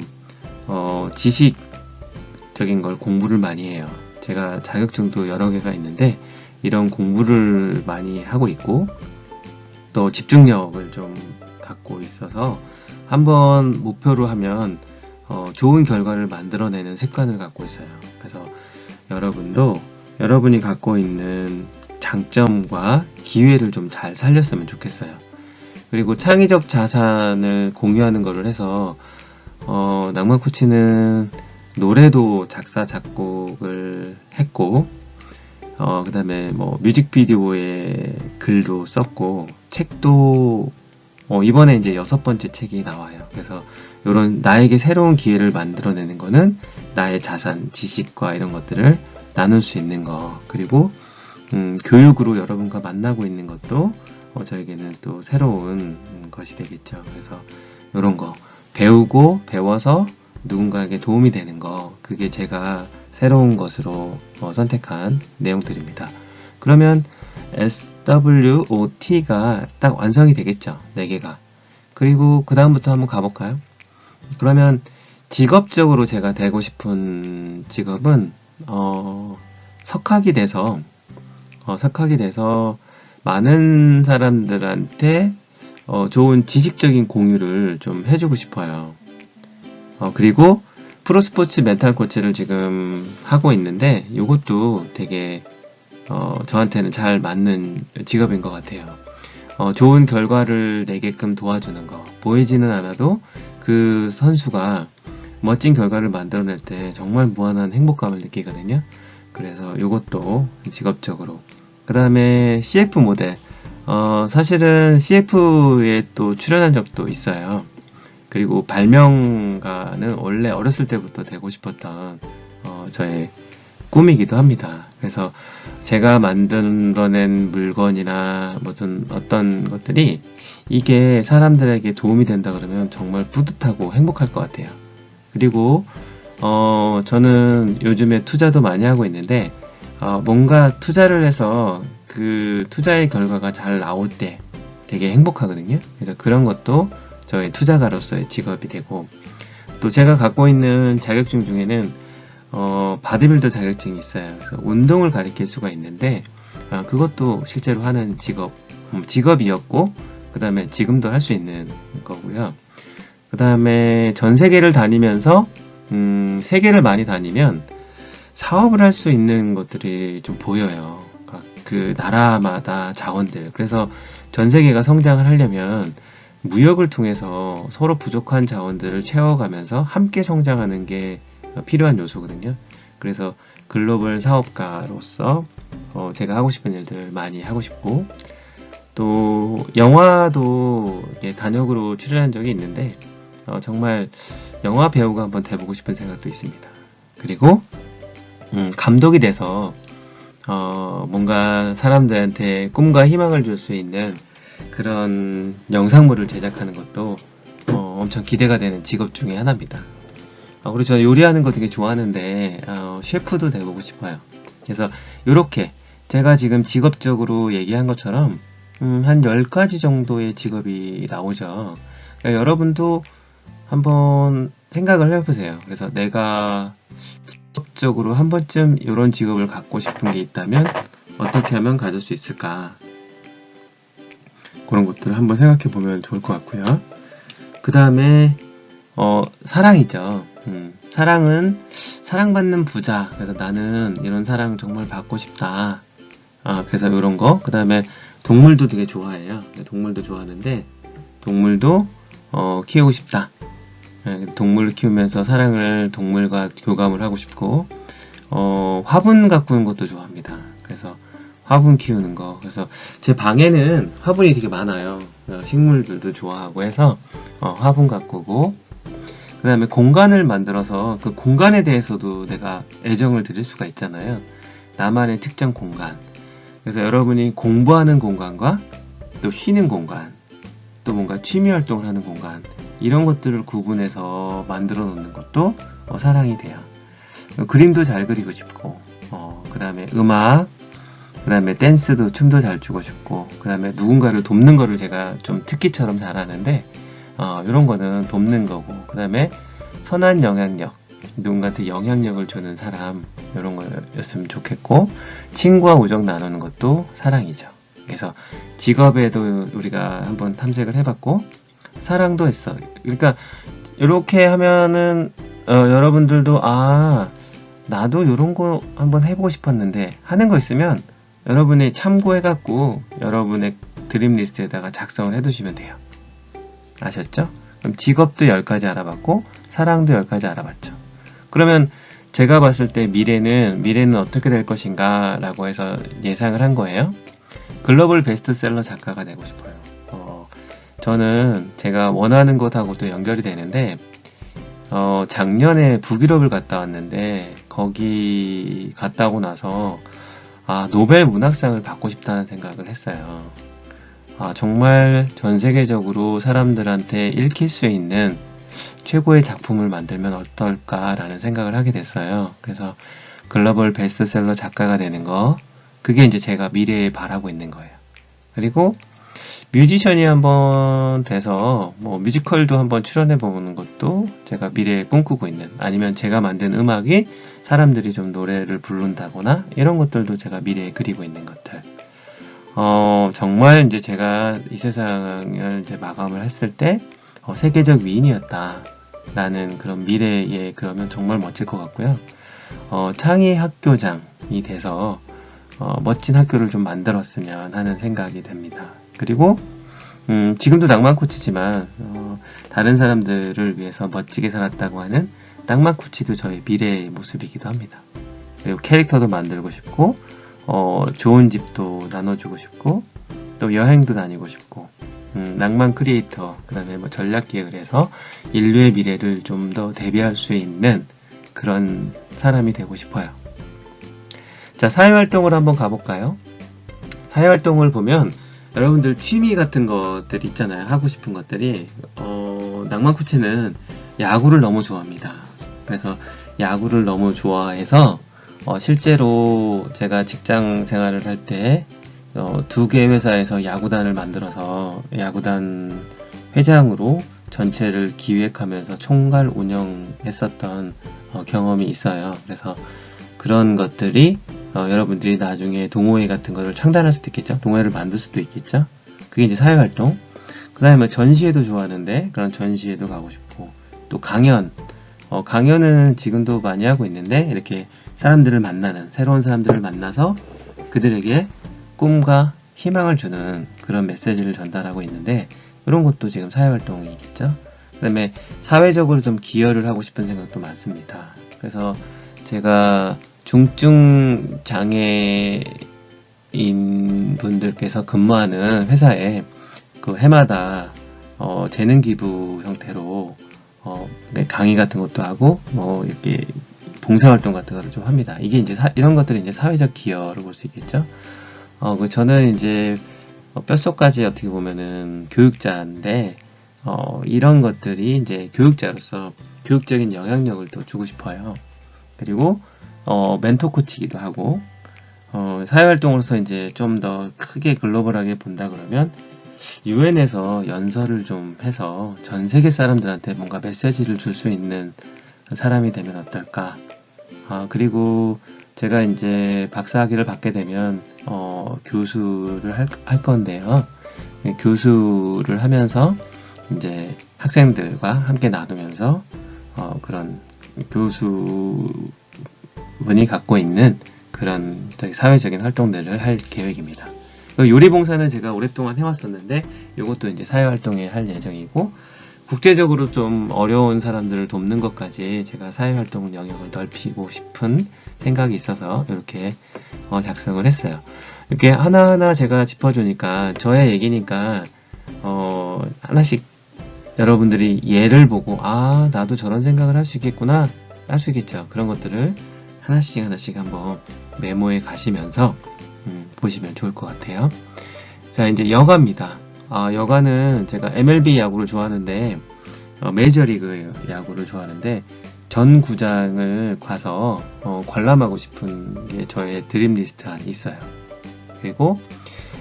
S1: 지식적인 걸 공부를 많이 해요. 제가 자격증도 여러 개가 있는데 이런 공부를 많이 하고 있고 또 집중력을 좀 갖고 있어서 한번 목표로 하면 좋은 결과를 만들어내는 습관을 갖고 있어요. 그래서 여러분도 여러분이 갖고 있는 장점과 기회를 좀 잘 살렸으면 좋겠어요. 그리고 창의적 자산을 공유하는 거를 해서 낭만 코치는 노래도 작사 작곡을 했고 그 다음에 뭐 뮤직비디오에 글도 썼고 책도 이번에 이제 6번째 책이 나와요. 그래서 이런 나에게 새로운 기회를 만들어내는 거는 나의 자산, 지식과 이런 것들을 나눌 수 있는 거 그리고 교육으로 여러분과 만나고 있는 것도 저에게는 또 새로운 것이 되겠죠. 그래서 이런 거 배우고 배워서 누군가에게 도움이 되는 거 그게 제가 새로운 것으로 선택한 내용들입니다. 그러면 SWOT가 딱 완성이 되겠죠. 4개가. 그리고 그 다음부터 한번 가볼까요? 그러면 직업적으로 제가 되고 싶은 직업은 석학이 돼서 많은 사람들한테 좋은 지식적인 공유를 좀 해주고 싶어요. 그리고 프로스포츠 멘탈 코치를 지금 하고 있는데 이것도 되게 저한테는 잘 맞는 직업인 것 같아요. 좋은 결과를 내게끔 도와주는 거 보이지는 않아도 그 선수가 멋진 결과를 만들어낼 때 정말 무한한 행복감을 느끼거든요. 그래서 이것도 직업적으로 그 다음에 CF 모델 사실은 CF에 또 출연한 적도 있어요. 그리고 발명가는 원래 어렸을 때부터 되고 싶었던 저의 꿈이기도 합니다. 그래서 제가 만들어낸 물건이나 무슨 어떤 것들이 이게 사람들에게 도움이 된다 그러면 정말 뿌듯하고 행복할 것 같아요. 그리고 저는 요즘에 투자도 많이 하고 있는데 뭔가 투자를 해서 그 투자의 결과가 잘 나올 때 되게 행복하거든요. 그래서 그런 것도 저의 투자가로서의 직업이 되고 또 제가 갖고 있는 자격증 중에는 바디빌더 자격증이 있어요. 그래서 운동을 가르칠 수가 있는데 그것도 실제로 하는 직업이었고, 그 다음에 지금도 할 수 있는 거고요. 그 다음에 전 세계를 다니면서, 세계를 많이 다니면 사업을 할 수 있는 것들이 좀 보여요. 그 나라마다 자원들. 그래서 전 세계가 성장을 하려면 무역을 통해서 서로 부족한 자원들을 채워가면서 함께 성장하는 게 필요한 요소거든요. 그래서 글로벌 사업가로서 제가 하고 싶은 일들 많이 하고 싶고, 또 영화도 단역으로 출연한 적이 있는데 정말 영화 배우가 한번 돼보고 싶은 생각도 있습니다. 그리고 감독이 돼서 뭔가 사람들한테 꿈과 희망을 줄 수 있는 그런 영상물을 제작하는 것도 엄청 기대가 되는 직업 중에 하나입니다. 그리고 저는 요리하는 거 되게 좋아하는데 셰프도 돼보고 싶어요. 그래서 이렇게 제가 지금 직업적으로 얘기한 것처럼 한 10가지 정도의 직업이 나오죠. 그러니까 여러분도 한번 생각을 해보세요. 그래서 내가 직업적으로 한 번쯤 이런 직업을 갖고 싶은 게 있다면 어떻게 하면 가질 수 있을까? 그런 것들을 한번 생각해 보면 좋을 것 같고요. 그 다음에 사랑이죠. 사랑은 사랑받는 부자. 그래서 나는 이런 사랑 정말 받고 싶다. 그래서 이런 거. 그 다음에 동물도 되게 좋아해요. 동물도 좋아하는데 동물도 키우고 싶다. 동물을 키우면서 동물과 교감을 하고 싶고, 화분 가꾸는 것도 좋아합니다. 그래서 화분 키우는 거. 그래서 제 방에는 화분이 되게 많아요. 식물들도 좋아하고 해서 화분 가꾸고, 그 다음에 공간을 만들어서 그 공간에 대해서도 내가 애정을 드릴 수가 있잖아요. 나만의 특정 공간. 그래서 여러분이 공부하는 공간과 또 쉬는 공간, 또 뭔가 취미 활동을 하는 공간, 이런 것들을 구분해서 만들어 놓는 것도 사랑이 돼요. 그림도 잘 그리고 싶고, 그 다음에 음악, 그 다음에 댄스도 춤도 잘 추고 싶고, 그 다음에 누군가를 돕는 거를 제가 좀 특기처럼 잘하는데 이런 거는 돕는 거고, 그 다음에 선한 영향력, 누군가한테 영향력을 주는 사람, 이런 거였으면 좋겠고, 친구와 우정 나누는 것도 사랑이죠. 그래서 직업에도 우리가 한번 탐색을 해봤고, 사랑도 했어. 그러니까 이렇게 하면은 여러분들도 나도 이런 거 한번 해보고 싶었는데 하는 거 있으면 여러분이 참고해갖고 여러분의 드림 리스트에다가 작성을 해두시면 돼요. 아셨죠? 그럼 직업도 10가지 알아봤고 사랑도 10가지 알아봤죠. 그러면 제가 봤을 때 미래는 어떻게 될 것인가 라고 해서 예상을 한 거예요. 글로벌 베스트셀러 작가가 되고 싶어요. 저는 제가 원하는 것하고도 연결이 되는데 작년에 북유럽을 갔다 왔는데 거기 갔다 오고 나서 노벨 문학상을 받고 싶다는 생각을 했어요. 정말 전 세계적으로 사람들한테 읽힐 수 있는 최고의 작품을 만들면 어떨까라는 생각을 하게 됐어요. 그래서 글로벌 베스트셀러 작가가 되는 거, 그게 이제 제가 미래에 바라고 있는 거예요. 그리고 뮤지션이 한번 돼서 뮤지컬도 한번 출연해 보는 것도 제가 미래에 꿈꾸고 있는, 아니면 제가 만든 음악이 사람들이 좀 노래를 부른다거나 이런 것들도 제가 미래에 그리고 있는 것들. 정말 이제 제가 이 세상을 이제 마감을 했을 때 세계적 위인이었다라는 그런 미래에 그러면 정말 멋질 것 같고요. 창의 학교장이 돼서 멋진 학교를 좀 만들었으면 하는 생각이 됩니다. 그리고 지금도 낭만 코치지만 다른 사람들을 위해서 멋지게 살았다고 하는 낭만 코치도 저의 미래의 모습이기도 합니다. 그리고 캐릭터도 만들고 싶고 좋은 집도 나눠주고 싶고 또 여행도 다니고 싶고 낭만 크리에이터, 그 다음에 전략 기획을 해서 인류의 미래를 좀 더 대비할 수 있는 그런 사람이 되고 싶어요. 자, 사회활동을 한번 가볼까요? 사회활동을 보면 여러분들 취미 같은 것들 있잖아요. 하고 싶은 것들이. 낭만 코치는 야구를 너무 좋아합니다. 그래서 야구를 너무 좋아해서 실제로 제가 직장 생활을 할 때 2개 회사에서 야구단을 만들어서 야구단 회장으로 전체를 기획하면서 총괄 운영했었던 경험이 있어요. 그래서 그런 것들이 여러분들이 나중에 동호회 같은 거를 창단할 수도 있겠죠. 동호회를 만들 수도 있겠죠. 그게 이제 사회활동. 그 다음에 전시회도 좋아하는데 그런 전시회도 가고 싶고, 또 강연. 강연은 지금도 많이 하고 있는데 이렇게 사람들을 만나는, 새로운 사람들을 만나서 그들에게 꿈과 희망을 주는 그런 메시지를 전달하고 있는데, 이런 것도 지금 사회활동이겠죠. 그 다음에 사회적으로 좀 기여를 하고 싶은 생각도 많습니다. 그래서 제가 중증 장애인 분들께서 근무하는 회사에 그 해마다 재능 기부 형태로 강의 같은 것도 하고 이렇게 봉사활동 같은 거를 좀 합니다. 이게 이제 이런 것들이 이제 사회적 기여로 볼 수 있겠죠. 저는 이제 뼛속까지 어떻게 보면은 교육자인데 이런 것들이 이제 교육자로서 교육적인 영향력을 또 주고 싶어요. 그리고 멘토 코치기도 하고, 사회활동으로서 이제 좀 더 크게 글로벌하게 본다 그러면 UN에서 연설을 좀 해서 전 세계 사람들한테 뭔가 메시지를 줄 수 있는 사람이 되면 어떨까. 그리고 제가 이제 박사학위를 받게 되면 교수를 할 건데요. 교수를 하면서 이제 학생들과 함께 나누면서 그런 교수분이 갖고 있는 그런 사회적인 활동들을 할 계획입니다. 요리봉사는 제가 오랫동안 해왔었는데 이것도 이제 사회활동에 할 예정이고, 국제적으로 좀 어려운 사람들을 돕는 것까지 제가 사회활동 영역을 넓히고 싶은 생각이 있어서 이렇게 작성을 했어요. 이렇게 하나하나 제가 짚어주니까 저의 얘기니까 하나씩 여러분들이 예를 보고 나도 저런 생각을 할 수 있겠구나, 할 수 있겠죠. 그런 것들을 하나씩 한번 메모해 가시면서 보시면 좋을 것 같아요. 자, 이제 여가입니다. 여가는 제가 MLB 야구를 좋아하는데 메이저리그 야구를 좋아하는데 전 구장을 가서 관람하고 싶은 게 저의 드림 리스트 안에 있어요. 그리고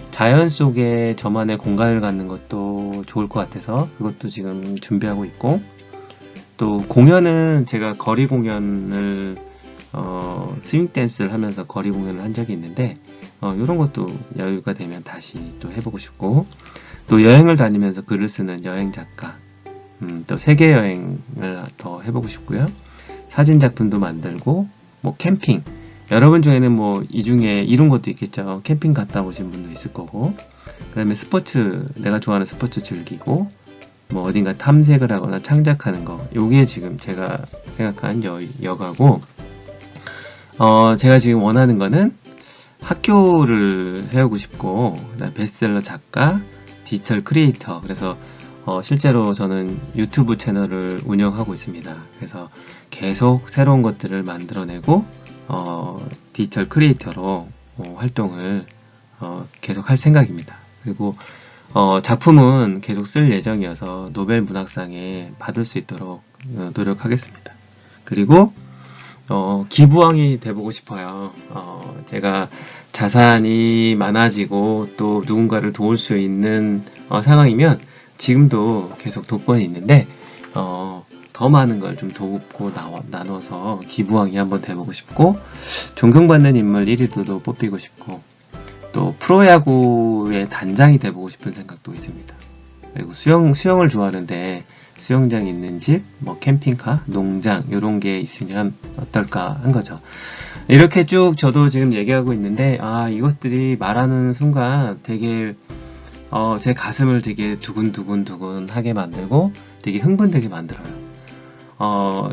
S1: 자연 속에 저만의 공간을 갖는 것도 좋을 것 같아서 그것도 지금 준비하고 있고, 또 공연은 제가 거리 공연을 스윙 댄스를 하면서 거리 공연을 한 적이 있는데 이런 것도 여유가 되면 다시 또 해보고 싶고, 또 여행을 다니면서 글을 쓰는 여행 작가, 또 세계 여행을 더 해보고 싶고요. 사진 작품도 만들고, 캠핑. 여러분 중에는 이 중에 이런 것도 있겠죠. 캠핑 갔다 오신 분도 있을 거고, 그 다음에 스포츠, 내가 좋아하는 스포츠 즐기고, 어딘가 탐색을 하거나 창작하는 거. 요게 지금 제가 생각한 여가고, 제가 지금 원하는 거는 학교를 세우고 싶고, 그다음에 베스트셀러 작가, 디지털 크리에이터. 그래서 실제로 저는 유튜브 채널을 운영하고 있습니다. 그래서 계속 새로운 것들을 만들어내고 디지털 크리에이터로 활동을 계속 할 생각입니다. 그리고 작품은 계속 쓸 예정이어서 노벨 문학상에 받을 수 있도록 노력하겠습니다. 그리고 기부왕이 돼보고 싶어요. 제가 자산이 많아지고 또 누군가를 도울 수 있는 상황이면 지금도 계속 돕고는 있는데 더 많은 걸 좀 돕고 나눠서 기부왕이 한번 돼보고 싶고, 존경받는 인물 1위로도 뽑히고 싶고, 또 프로야구의 단장이 돼보고 싶은 생각도 있습니다. 그리고 수영을 좋아하는데 수영장 있는 집, 캠핑카, 농장 이런 게 있으면 어떨까 한 거죠. 이렇게 쭉 저도 지금 얘기하고 있는데 이것들이 말하는 순간 되게 제 가슴을 되게 두근두근하게 만들고 되게 흥분되게 만들어요.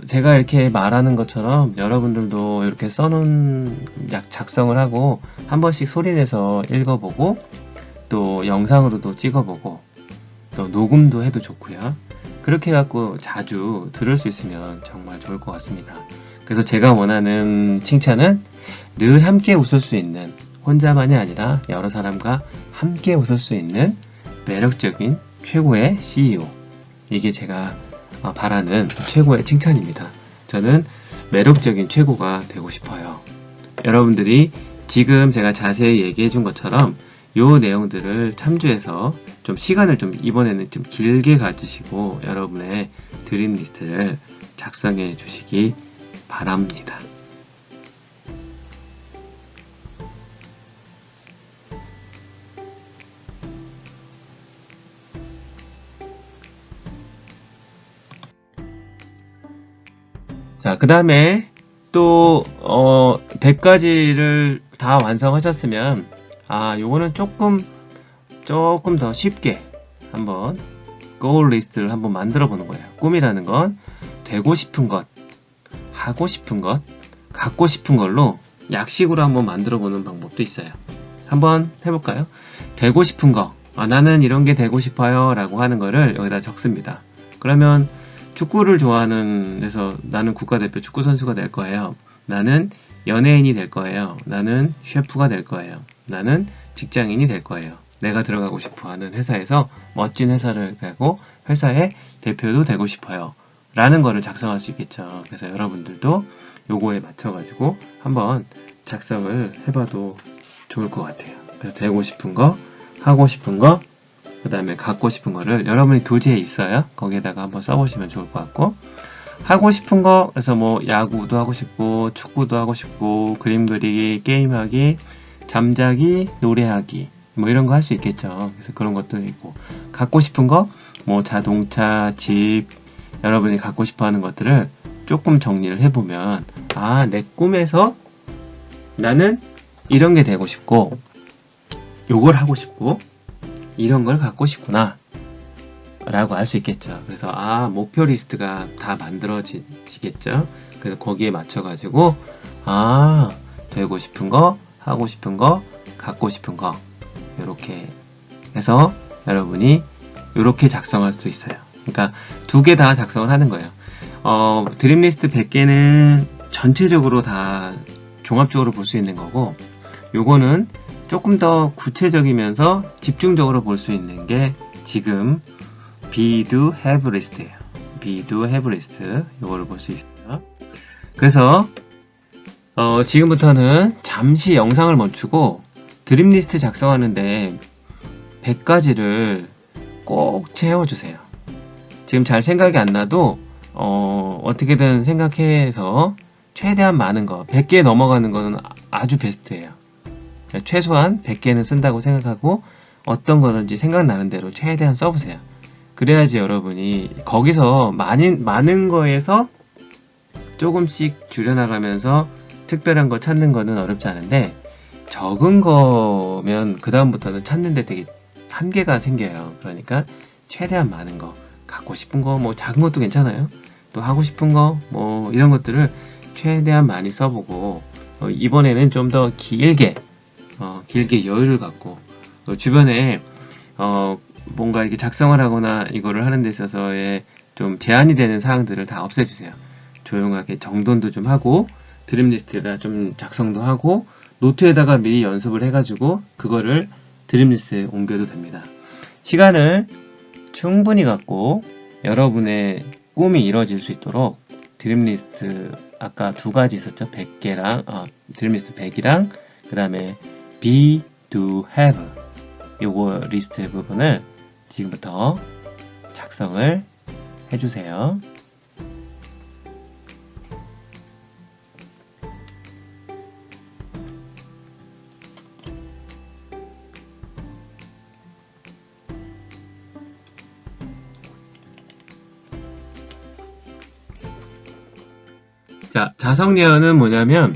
S1: 제가 이렇게 말하는 것처럼 여러분들도 이렇게 써놓은 작성을 하고 한 번씩 소리내서 읽어보고, 또 영상으로도 찍어보고, 또 녹음도 해도 좋고요. 그렇게 해갖고 자주 들을 수 있으면 정말 좋을 것 같습니다. 그래서 제가 원하는 칭찬은 늘 함께 웃을 수 있는, 혼자만이 아니라 여러 사람과 함께 웃을 수 있는 매력적인 최고의 CEO. 이게 제가 바라는 최고의 칭찬입니다. 저는 매력적인 최고가 되고 싶어요. 여러분들이 지금 제가 자세히 얘기해 준 것처럼 요 내용들을 참조해서 좀 시간을 이번에는 좀 길게 가지시고 여러분의 드림 리스트를 작성해 주시기 바랍니다. 자, 그 다음에 또 100가지를 다 완성하셨으면 요거는 조금 더 쉽게 한번 goal 리스트를 한번 만들어 보는 거예요. 꿈이라는 건 되고 싶은 것, 하고 싶은 것, 갖고 싶은 걸로 약식으로 한번 만들어 보는 방법도 있어요. 한번 해볼까요? 되고 싶은 거, 나는 이런 게 되고 싶어요 라고 하는 거를 여기다 적습니다. 그러면 축구를 좋아하는 데서 나는 국가대표 축구선수가 될 거예요. 나는 연예인이 될 거예요. 나는 셰프가 될 거예요. 나는 직장인이 될 거예요. 내가 들어가고 싶어 하는 회사에서 멋진 회사를 가고 회사의 대표도 되고 싶어요. 라는 거를 작성할 수 있겠죠. 그래서 여러분들도 요거에 맞춰가지고 한번 작성을 해봐도 좋을 것 같아요. 그래서 되고 싶은 거, 하고 싶은 거, 그 다음에 갖고 싶은 거를 여러분이 교재에 있어요. 거기에다가 한번 써보시면 좋을 것 같고, 하고 싶은 거, 그래서 뭐 야구도 하고 싶고, 축구도 하고 싶고, 그림 그리기, 게임하기, 잠자기, 노래하기, 뭐 이런 거 할 수 있겠죠. 그래서 그런 것도 있고, 갖고 싶은 거, 뭐 자동차, 집, 여러분이 갖고 싶어 하는 것들을 조금 정리를 해보면, 내 꿈에서 나는 이런 게 되고 싶고, 요걸 하고 싶고, 이런 걸 갖고 싶구나 라고 알 수 있겠죠. 그래서 목표 리스트가 다 만들어지겠죠. 그래서 거기에 맞춰가지고 되고 싶은 거, 하고 싶은 거, 갖고 싶은 거 이렇게 해서 여러분이 이렇게 작성할 수도 있어요. 그러니까 2개 다 작성을 하는 거예요. 드림리스트 100개는 전체적으로 다 종합적으로 볼 수 있는 거고, 요거는 조금 더 구체적이면서 집중적으로 볼 수 있는 게 지금 be, do, have 리스트예요. be, do, have 리스트 이거를 볼 수 있어요. 그래서 지금부터는 잠시 영상을 멈추고 드림 리스트 작성하는데 100가지를 꼭 채워주세요. 지금 잘 생각이 안 나도 어떻게든 생각해서 최대한 많은 거, 100개 넘어가는 거는 아주 베스트예요. 최소한 100개는 쓴다고 생각하고 어떤 거든지 생각나는 대로 최대한 써보세요. 그래야지 여러분이 거기서 많은 거에서 조금씩 줄여나가면서 특별한 거 찾는 거는 어렵지 않은데, 적은 거면 그 다음부터는 찾는데 되게 한계가 생겨요. 그러니까 최대한 많은 거, 갖고 싶은 거, 뭐 작은 것도 괜찮아요. 또 하고 싶은 거, 뭐 이런 것들을 최대한 많이 써보고, 이번에는 좀 더 길게 여유를 갖고, 주변에 뭔가 이렇게 작성을 하거나 이거를 하는 데 있어서의 좀 제한이 되는 사항들을 다 없애주세요. 조용하게 정돈도 좀 하고, 드림 리스트에다 좀 작성도 하고, 노트에다가 미리 연습을 해가지고 그거를 드림 리스트에 옮겨도 됩니다. 시간을 충분히 갖고 여러분의 꿈이 이루어질 수 있도록 드림 리스트 아까 2가지 있었죠. 100개랑 드림 리스트 100이랑 그 다음에 be, do, have 요거 리스트 부분을 지금부터 작성을 해주세요. 자, 자성예언은 뭐냐면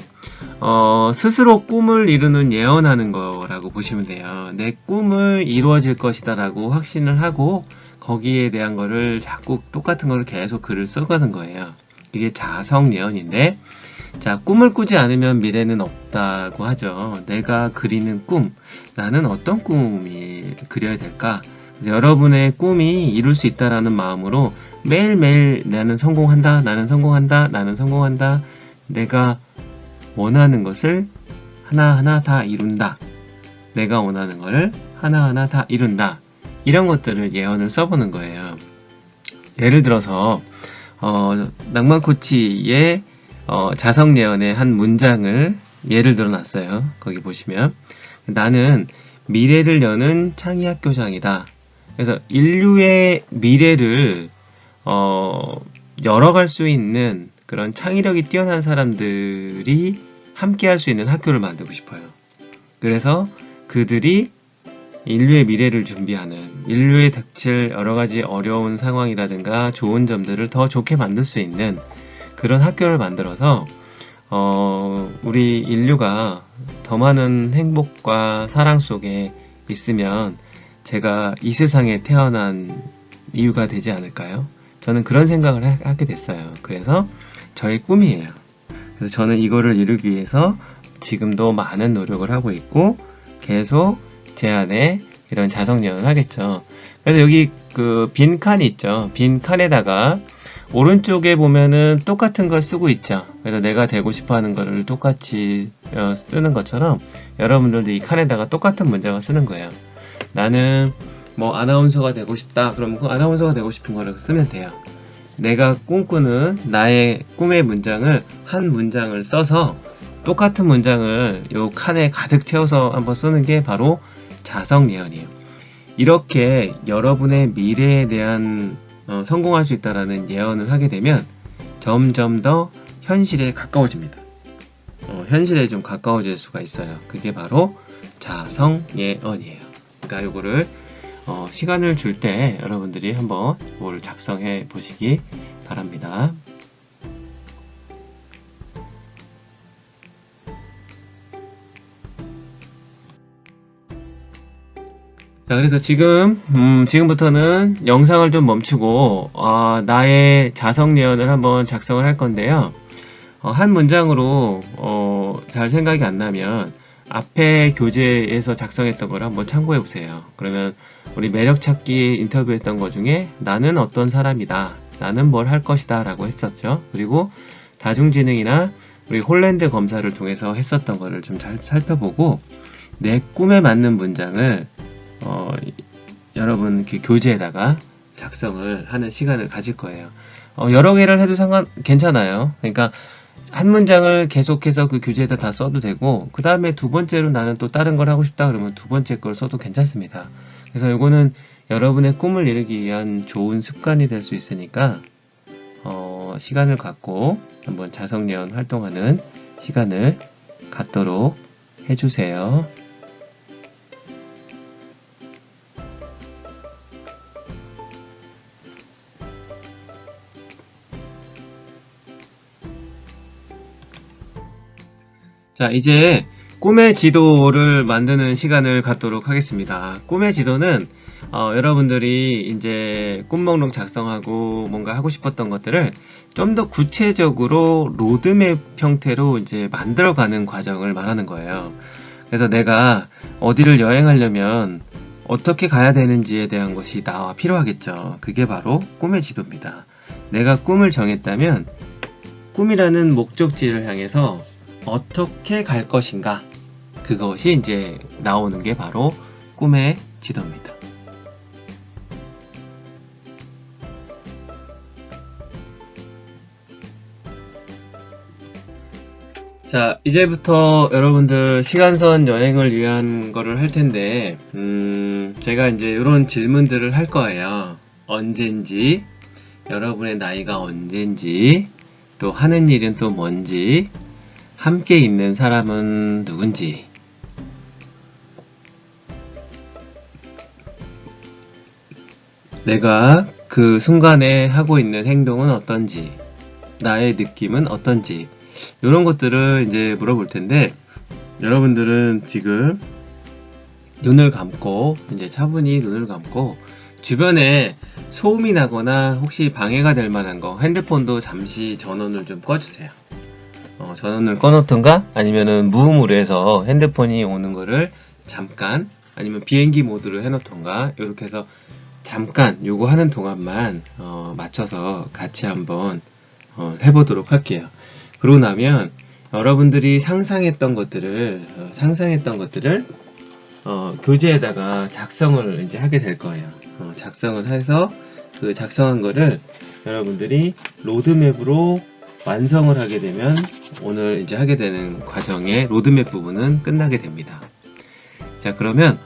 S1: 스스로 꿈을 이루는 예언하는 거라고 보시면 돼요. 내 꿈을 이루어질 것이다 라고 확신을 하고 거기에 대한 거를 자꾸 똑같은 거를 계속 글을 써가는 거예요. 이게 자성예언인데, 자, 꿈을 꾸지 않으면 미래는 없다고 하죠. 내가 그리는 꿈, 나는 어떤 꿈이 그려야 될까? 그래서 여러분의 꿈이 이룰 수 있다라는 마음으로 매일매일 나는 성공한다, 나는 성공한다, 나는 성공한다, 내가 원하는 것을 하나하나 다 이룬다, 내가 원하는 것을 하나하나 다 이룬다, 이런 것들을 예언을 써보는 거예요. 예를 들어서 낭만코치의 자성예언의 한 문장을 예를 들어 놨어요. 거기 보시면 나는 미래를 여는 창의학교장이다. 그래서 인류의 미래를 열어갈 수 있는 그런 창의력이 뛰어난 사람들이 함께 할 수 있는 학교를 만들고 싶어요. 그래서 그들이 인류의 미래를 준비하는, 인류에 닥칠 여러 가지 어려운 상황이라든가 좋은 점들을 더 좋게 만들 수 있는 그런 학교를 만들어서 우리 인류가 더 많은 행복과 사랑 속에 있으면 제가 이 세상에 태어난 이유가 되지 않을까요? 저는 그런 생각을 하게 됐어요. 그래서 저의 꿈이에요. 그래서 저는 이거를 이루기 위해서 지금도 많은 노력을 하고 있고 계속 제 안에 이런 자성예언을 하겠죠. 그래서 여기 그 빈 칸이 있죠. 빈 칸에다가 오른쪽에 보면은 똑같은 걸 쓰고 있죠. 그래서 내가 되고 싶어 하는 거를 똑같이 쓰는 것처럼 여러분들도 이 칸에다가 똑같은 문장을 쓰는 거예요. 나는 뭐 아나운서가 되고 싶다. 그러면 그 아나운서가 되고 싶은 거를 쓰면 돼요. 내가 꿈꾸는 나의 꿈의 문장을 한 문장을 써서 똑같은 문장을 요 칸에 가득 채워서 한번 쓰는 게 바로 자성예언이에요. 이렇게 여러분의 미래에 대한 성공할 수 있다라는 예언을 하게 되면 점점 더 현실에 가까워집니다. 현실에 좀 가까워질 수가 있어요. 그게 바로 자성예언이에요. 그러니까 요거를 시간을 줄 때 여러분들이 한번 뭘 작성해 보시기 바랍니다. 자, 그래서 지금부터는 영상을 좀 멈추고, 나의 자성예언을 한번 작성을 할 건데요. 한 문장으로, 잘 생각이 안 나면, 앞에 교재에서 작성했던 걸 한번 참고해 보세요. 그러면, 우리 매력찾기 인터뷰했던 것 중에, 나는 어떤 사람이다. 나는 뭘 할 것이다. 라고 했었죠. 그리고, 다중지능이나, 우리 홀랜드 검사를 통해서 했었던 거를 좀 잘 살펴보고, 내 꿈에 맞는 문장을, 여러분 그 교재에다가 작성을 하는 시간을 가질 거예요. 여러 개를 해도 괜찮아요. 그러니까 한 문장을 계속해서 그 교재에다 다 써도 되고, 그 다음에 두 번째로 나는 또 다른 걸 하고 싶다 그러면 두 번째 걸 써도 괜찮습니다. 그래서 이거는 여러분의 꿈을 이루기 위한 좋은 습관이 될 수 있으니까 시간을 갖고 한번 자성예언 활동하는 시간을 갖도록 해주세요. 자, 이제 꿈의 지도를 만드는 시간을 갖도록 하겠습니다. 꿈의 지도는 여러분들이 이제 꿈목록 작성하고 뭔가 하고 싶었던 것들을 좀 더 구체적으로 로드맵 형태로 이제 만들어가는 과정을 말하는 거예요. 그래서 내가 어디를 여행하려면 어떻게 가야 되는지에 대한 것이 나와 필요하겠죠. 그게 바로 꿈의 지도입니다. 내가 꿈을 정했다면 꿈이라는 목적지를 향해서 어떻게 갈 것인가, 그것이 이제 나오는 게 바로 꿈의 지도입니다. 자, 이제부터 여러분들 시간선 여행을 위한 거를 할 텐데, 제가 이제 이런 질문들을 할 거예요. 언젠지, 여러분의 나이가 언젠지, 또 하는 일은 또 뭔지, 함께 있는 사람은 누군지, 내가 그 순간에 하고 있는 행동은 어떤지, 나의 느낌은 어떤지, 이런 것들을 이제 물어볼 텐데, 여러분들은 지금 눈을 감고, 이제 차분히 눈을 감고, 주변에 소음이 나거나 혹시 방해가 될 만한 거, 핸드폰도 잠시 전원을 좀 꺼주세요. 전원을 꺼놓던가 아니면은 무음으로 해서 핸드폰이 오는 거를 잠깐, 아니면 비행기 모드로 해놓던가, 이렇게 해서 잠깐 요거 하는 동안만 맞춰서 같이 한번 해보도록 할게요. 그러고 나면 여러분들이 상상했던 것들을 교재에다가 작성을 이제 하게 될 거예요. 작성을 해서 그 작성한 거를 여러분들이 로드맵으로 완성을 하게 되면 오늘 이제 하게 되는 과정의 로드맵 부분은 끝나게 됩니다. 자, 그러면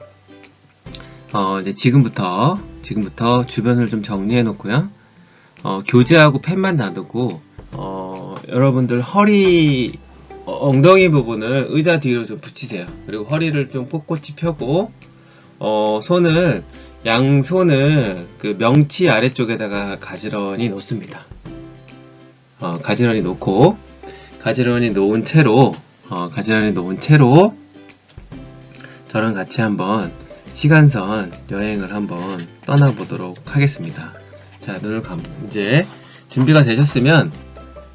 S1: 이제 지금부터 주변을 좀 정리해 놓고요. 교재하고 펜만 놔두고 여러분들 허리 엉덩이 부분을 의자 뒤로 좀 붙이세요. 그리고 허리를 좀 꼿꼿이 펴고 양손을 그 명치 아래쪽에다가 가지런히 놓습니다. 가지런히 놓고, 가지런히 놓은 채로 저랑 같이 한번 시간선 여행을 한번 떠나보도록 하겠습니다. 자, 눈을 감고 이제 준비가 되셨으면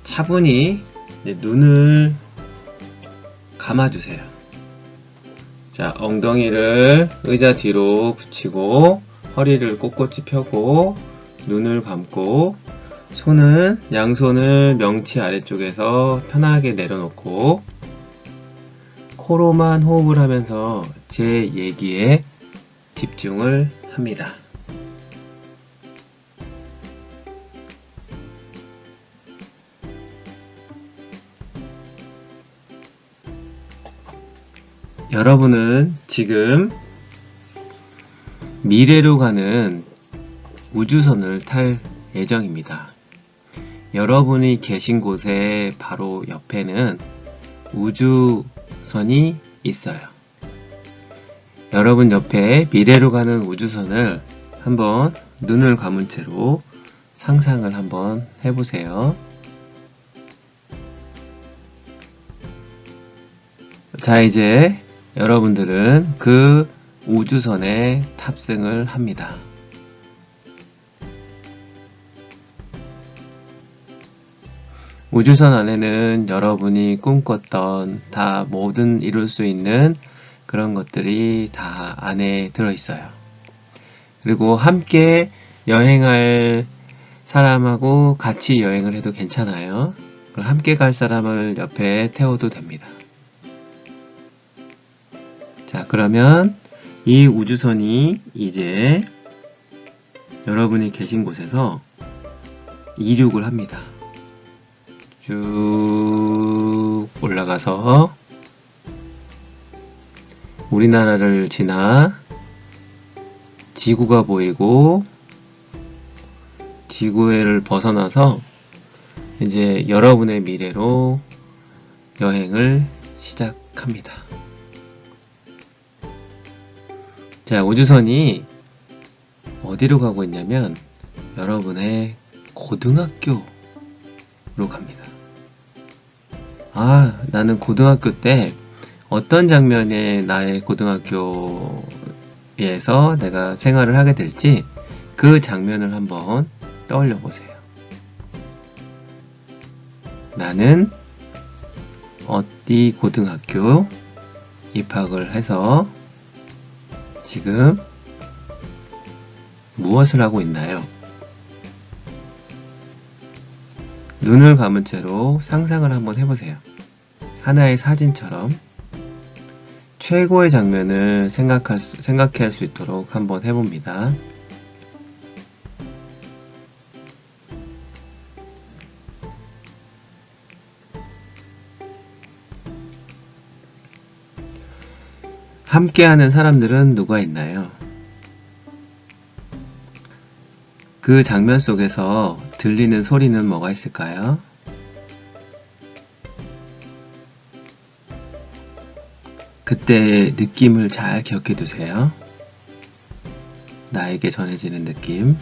S1: 차분히 이제 눈을 감아주세요. 자, 엉덩이를 의자 뒤로 붙이고 허리를 꼿꼿이 펴고 눈을 감고 양손을 명치 아래쪽에서 편하게 내려놓고 코로만 호흡을 하면서 제 얘기에 집중을 합니다. 여러분은 지금 미래로 가는 우주선을 탈 예정입니다. 여러분이 계신 곳의 바로 옆에는 우주선이 있어요. 여러분 옆에 미래로 가는 우주선을 한번 눈을 감은 채로 상상을 한번 해보세요. 자, 이제 여러분들은 그 우주선에 탑승을 합니다. 우주선 안에는 여러분이 꿈꿨던 다 뭐든 이룰 수 있는 그런 것들이 다 안에 들어있어요. 그리고 함께 여행할 사람하고 같이 여행을 해도 괜찮아요. 함께 갈 사람을 옆에 태워도 됩니다. 자, 그러면 이 우주선이 이제 여러분이 계신 곳에서 이륙을 합니다. 쭉 올라가서 우리나라를 지나 지구가 보이고 지구를 벗어나서 이제 여러분의 미래로 여행을 시작합니다. 자, 우주선이 어디로 가고 있냐면 여러분의 고등학교로 갑니다. 아, 나는 고등학교 때 어떤 장면에 나의 고등학교에서 내가 생활을 하게 될지 그 장면을 한번 떠올려 보세요. 나는 어디 고등학교 입학을 해서 지금 무엇을 하고 있나요? 눈을 감은 채로 상상을 한번 해보세요. 하나의 사진처럼 최고의 장면을 생각해 할 수 있도록 한번 해봅니다. 함께하는 사람들은 누가 있나요? 그 장면 속에서 들리는 소리는 뭐가 있을까요? 그때의 느낌을 잘 기억해 두세요. 나에게 전해지는 느낌.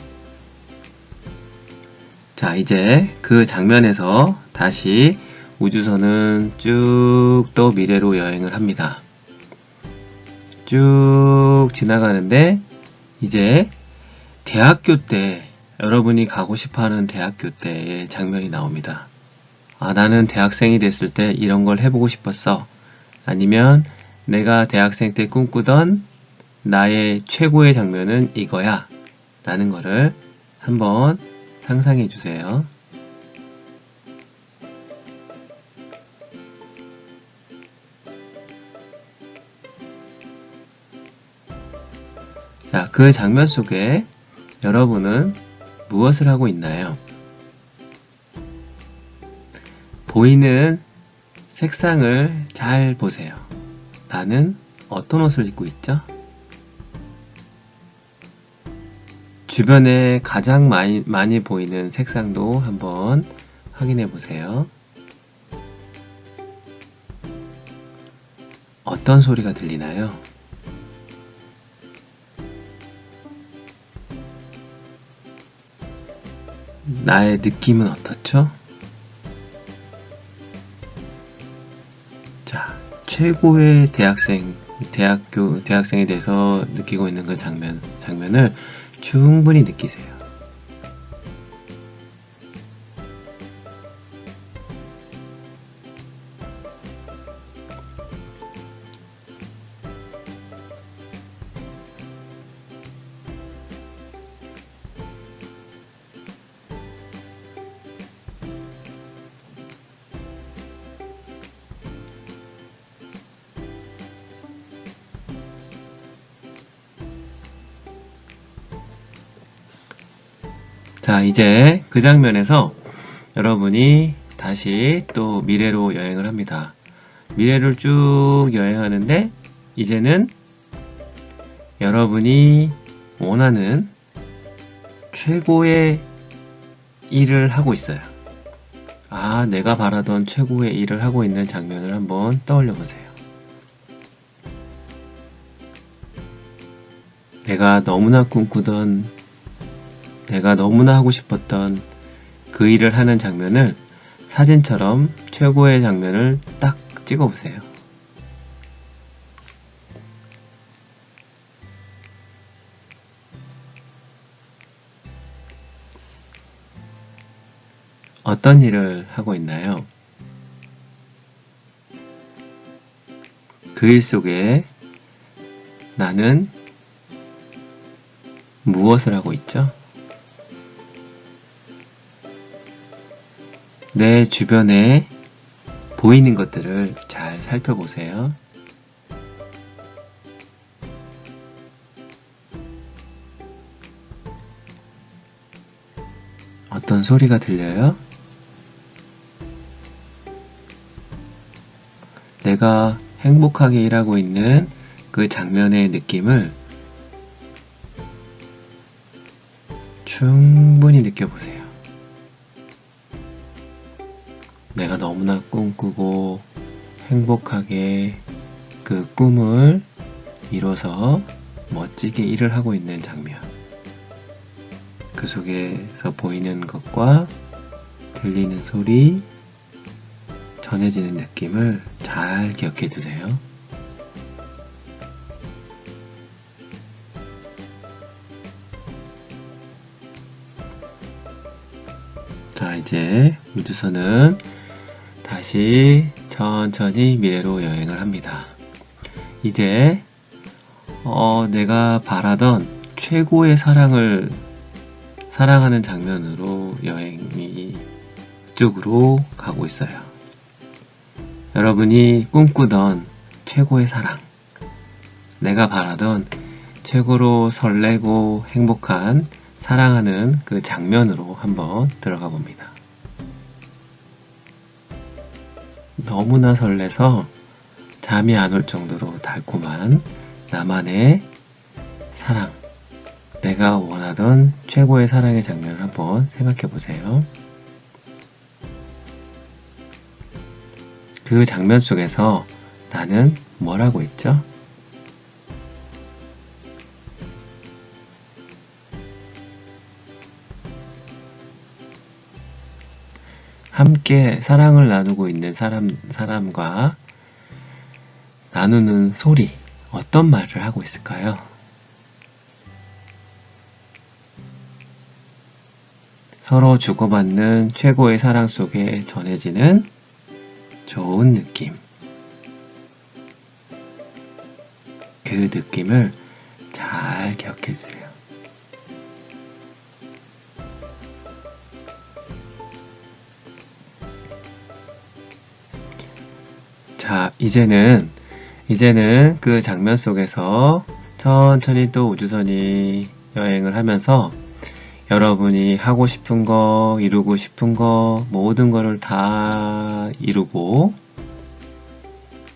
S1: 자, 이제 그 장면에서 다시 우주선은 쭉 또 미래로 여행을 합니다. 쭉 지나가는데 이제 대학교 때 여러분이 가고 싶어하는 대학교 때의 장면이 나옵니다. 아, 나는 대학생이 됐을 때 이런 걸 해보고 싶었어. 아니면 내가 대학생 때 꿈꾸던 나의 최고의 장면은 이거야 라는 거를 한번 상상해 주세요. 자, 그 장면 속에 여러분은 무엇을 하고 있나요? 보이는 색상을 잘 보세요. 나는 어떤 옷을 입고 있죠? 주변에 가장 많이 보이는 색상도 한번 확인해 보세요. 어떤 소리가 들리나요? 나의 느낌은 어떻죠? 최고의 대학생이 돼서 느끼고 있는 그 장면을 충분히 느끼세요. 자, 이제 그 장면에서 여러분이 다시 또 미래로 여행을 합니다. 미래를 쭉 여행하는데 이제는 여러분이 원하는 최고의 일을 하고 있어요. 아, 내가 바라던 최고의 일을 하고 있는 장면을 한번 떠올려 보세요. 내가 너무나 꿈꾸던, 내가 너무나 하고 싶었던 그 일을 하는 장면을 사진처럼 최고의 장면을 딱 찍어 보세요. 어떤 일을 하고 있나요? 그 일 속에 나는 무엇을 하고 있죠? 내 주변에 보이는 것들을 잘 살펴보세요. 어떤 소리가 들려요? 내가 행복하게 일하고 있는 그 장면의 느낌을 충분히 느껴보세요. 내가 너무나 꿈꾸고 행복하게 그 꿈을 이뤄서 멋지게 일을 하고 있는 장면. 그 속에서 보이는 것과 들리는 소리, 전해지는 느낌을 잘 기억해 두세요. 자, 이제 우주선은 다시 천천히 미래로 여행을 합니다. 이제 내가 바라던 최고의 사랑을 사랑하는 장면으로 여행이 쪽으로 가고 있어요. 여러분이 꿈꾸던 최고의 사랑, 내가 바라던 최고로 설레고 행복한 사랑하는 그 장면으로 한번 들어가 봅니다. 너무나 설레서 잠이 안 올 정도로 달콤한 나만의 사랑, 내가 원하던 최고의 사랑의 장면을 한번 생각해 보세요. 그 장면 속에서 나는 뭘 하고 있죠? 함께 사랑을 나누고 있는 사람과 나누는 소리, 어떤 말을 하고 있을까요? 서로 주고받는 최고의 사랑 속에 전해지는 좋은 느낌. 그 느낌을 잘 기억해 주세요. 자, 이제는 그 장면 속에서 천천히 또 우주선이 여행을 하면서 여러분이 하고 싶은 거, 이루고 싶은 거, 모든 거를 다 이루고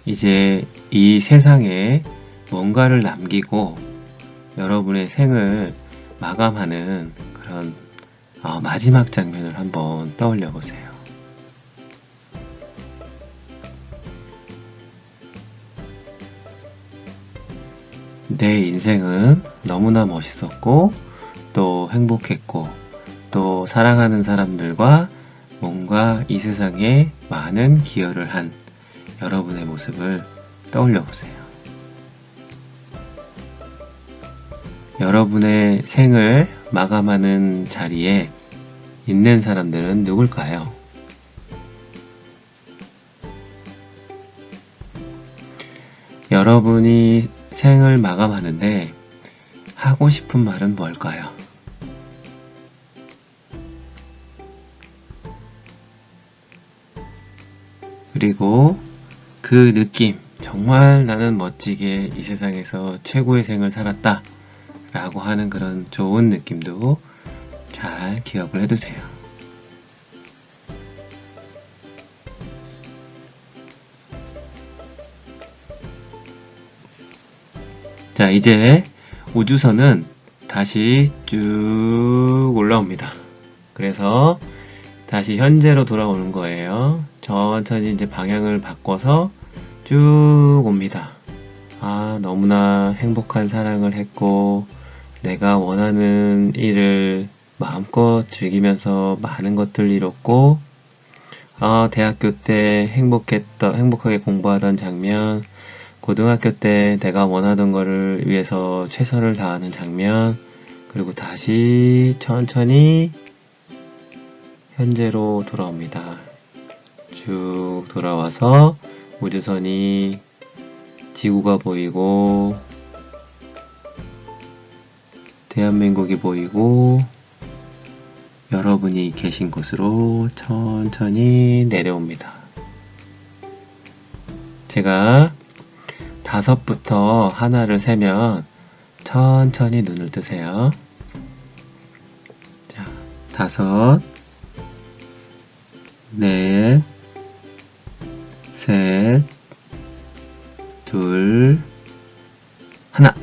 S1: 이제 이 세상에 뭔가를 남기고 여러분의 생을 마감하는 그런 마지막 장면을 한번 떠올려 보세요. 내 인생은 너무나 멋있었고 또 행복했고 또 사랑하는 사람들과 뭔가 이 세상에 많은 기여를 한 여러분의 모습을 떠올려 보세요. 여러분의 생을 마감하는 자리에 있는 사람들은 누굴까요? 여러분이 생을 마감하는데 하고 싶은 말은 뭘까요? 그리고 그 느낌, 정말 나는 멋지게 이 세상에서 최고의 생을 살았다 라고 하는 그런 좋은 느낌도 잘 기억을 해두세요. 자, 이제 우주선은 다시 쭉 올라옵니다. 그래서 다시 현재로 돌아오는 거예요. 천천히 이제 방향을 바꿔서 쭉 옵니다. 아, 너무나 행복한 사랑을 했고, 내가 원하는 일을 마음껏 즐기면서 많은 것들을 이뤘고, 대학교 때 행복하게 공부하던 장면, 고등학교 때 내가 원하던 거를 위해서 최선을 다하는 장면, 그리고 다시 천천히 현재로 돌아옵니다. 쭉 돌아와서 우주선이 지구가 보이고 대한민국이 보이고 여러분이 계신 곳으로 천천히 내려옵니다. 제가 5부터 하나를 세면 천천히 눈을 뜨세요. 자, 5, 넷, 셋, 둘, 하나.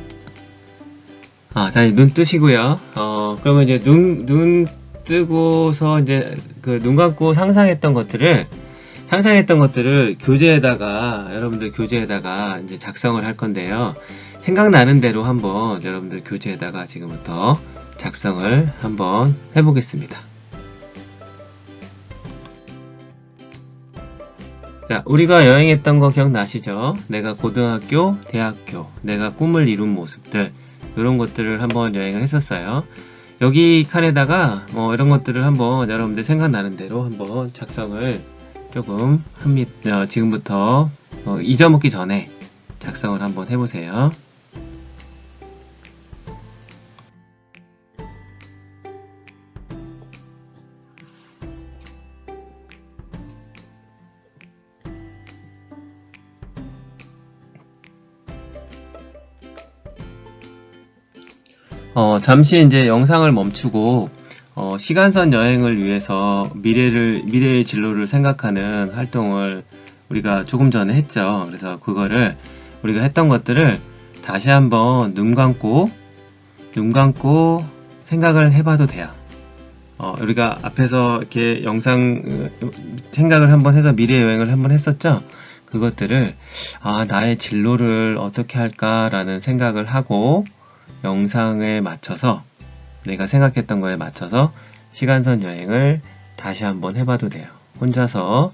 S1: 자, 이제 눈 뜨시고요. 그러면 이제 눈 뜨고서 이제 그 눈 감고 상상했던 것들을 여러분들 교재에다가 이제 작성을 할 건데요. 생각나는 대로 한번 여러분들 교재에다가 지금부터 작성을 한번 해보겠습니다. 자, 우리가 여행했던 거 기억나시죠? 내가 고등학교, 대학교, 내가 꿈을 이룬 모습들, 이런 것들을 한번 여행을 했었어요. 여기 칸에다가 이런 것들을 한번 여러분들 생각나는 대로 한번 작성을 조금 지금부터 잊어먹기 전에 작성을 한번 해보세요. 잠시 이제 영상을 멈추고 시간선 여행을 위해서 미래의 진로를 생각하는 활동을 우리가 조금 전에 했죠. 그래서 그거를 우리가 했던 것들을 다시 한번 눈 감고 생각을 해봐도 돼요. 우리가 앞에서 이렇게 영상 생각을 한번 해서 미래 여행을 한번 했었죠. 그것들을 나의 진로를 어떻게 할까라는 생각을 하고 영상에 맞춰서 내가 생각했던 거에 맞춰서 시간선 여행을 다시 한번 해봐도 돼요. 혼자서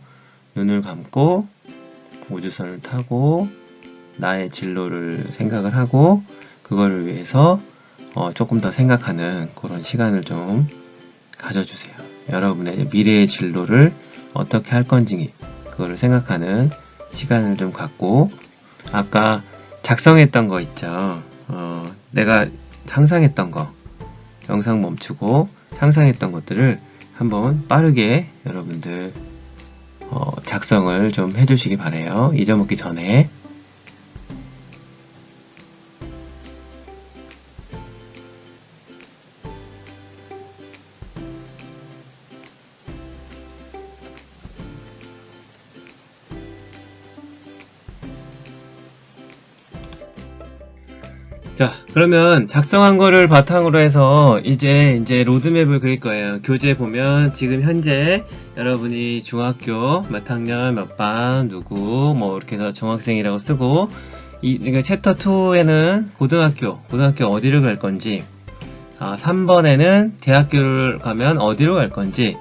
S1: 눈을 감고 우주선을 타고 나의 진로를 생각을 하고 그거를 위해서 조금 더 생각하는 그런 시간을 좀 가져주세요. 여러분의 미래의 진로를 어떻게 할 건지 그거를 생각하는 시간을 좀 갖고 아까 작성했던 거 있죠. 내가 상상했던 거 영상 멈추고 상상했던 것들을 한번 빠르게 여러분들 작성을 좀 해주시기 바래요. 잊어먹기 전에. 자, 그러면 작성한 거를 바탕으로 해서 이제 로드맵을 그릴 거예요. 교재 보면 지금 현재 여러분이 중학교 몇 학년 몇 반 누구 이렇게 해서 중학생이라고 쓰고 그러니까 챕터 2에는 고등학교 어디를 갈 건지 3번에는 대학교를 가면 어디로 갈 건지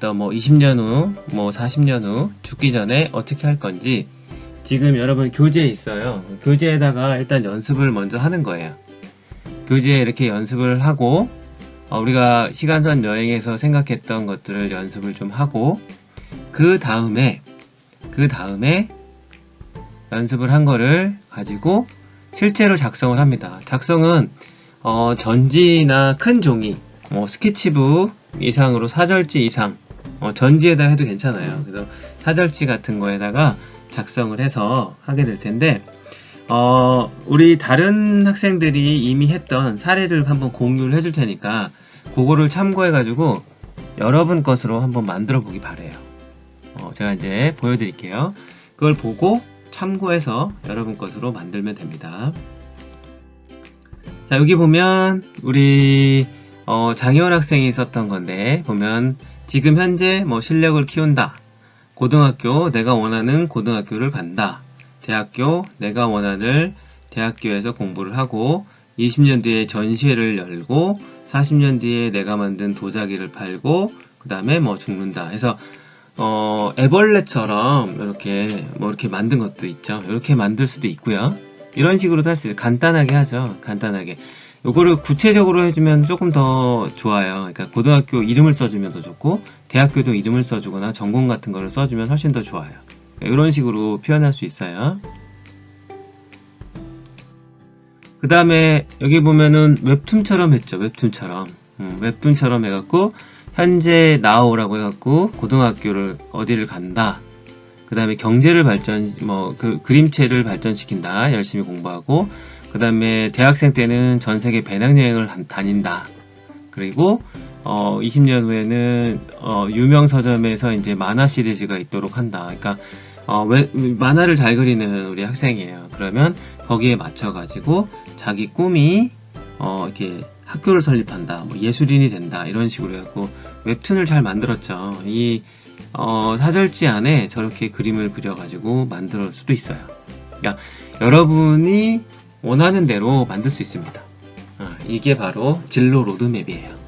S1: 또 20년 후 40년 후 죽기 전에 어떻게 할 건지 지금 여러분 교재에 있어요. 교재에다가 일단 연습을 먼저 하는 거예요. 교재에 이렇게 연습을 하고 우리가 시간선 여행에서 생각했던 것들을 연습을 좀 하고 그 다음에 연습을 한 거를 가지고 실제로 작성을 합니다. 작성은 전지나 큰 종이 스케치북 이상으로 4절지 이상 전지에다 해도 괜찮아요. 그래서 4절지 같은 거에다가 작성을 해서 하게 될 텐데 우리 다른 학생들이 이미 했던 사례를 한번 공유를 해줄 테니까 그거를 참고해 가지고 여러분 것으로 한번 만들어 보기 바래요. 제가 이제 보여드릴게요. 그걸 보고 참고해서 여러분 것으로 만들면 됩니다. 자, 여기 보면 우리 장혜원 학생이 썼던 건데 보면 지금 현재 실력을 키운다. 고등학교 내가 원하는 고등학교를 간다. 대학교 내가 원하는 대학교에서 공부를 하고 20년 뒤에 전시회를 열고 40년 뒤에 내가 만든 도자기를 팔고 그 다음에 죽는다 해서 애벌레처럼 이렇게 만든 것도 있죠. 이렇게 만들 수도 있고요. 이런 식으로도 할 수 있어요. 간단하게 하죠. 간단하게. 요거를 구체적으로 해주면 조금 더 좋아요. 그러니까 고등학교 이름을 써주면 더 좋고 대학교도 이름을 써주거나 전공 같은 거를 써주면 훨씬 더 좋아요. 이런 식으로 표현할 수 있어요. 그 다음에 여기 보면은 웹툰처럼 했죠. 웹툰처럼 해갖고 현재 나오라고 해갖고 고등학교를 어디를 간다. 그 다음에 경제를 그림체를 발전시킨다. 열심히 공부하고 그 다음에 대학생 때는 전 세계 배낭여행을 다닌다. 그리고 20년 후에는 유명 서점에서 이제 만화 시리즈가 있도록 한다. 그러니까 만화를 잘 그리는 우리 학생이에요. 그러면 거기에 맞춰가지고 자기 꿈이 이렇게 학교를 설립한다, 예술인이 된다 이런 식으로 해갖고 웹툰을 잘 만들었죠. 이 사절지 안에 저렇게 그림을 그려가지고 만들 수도 있어요. 그러니까 여러분이 원하는 대로 만들 수 있습니다. 이게 바로 진로 로드맵이에요.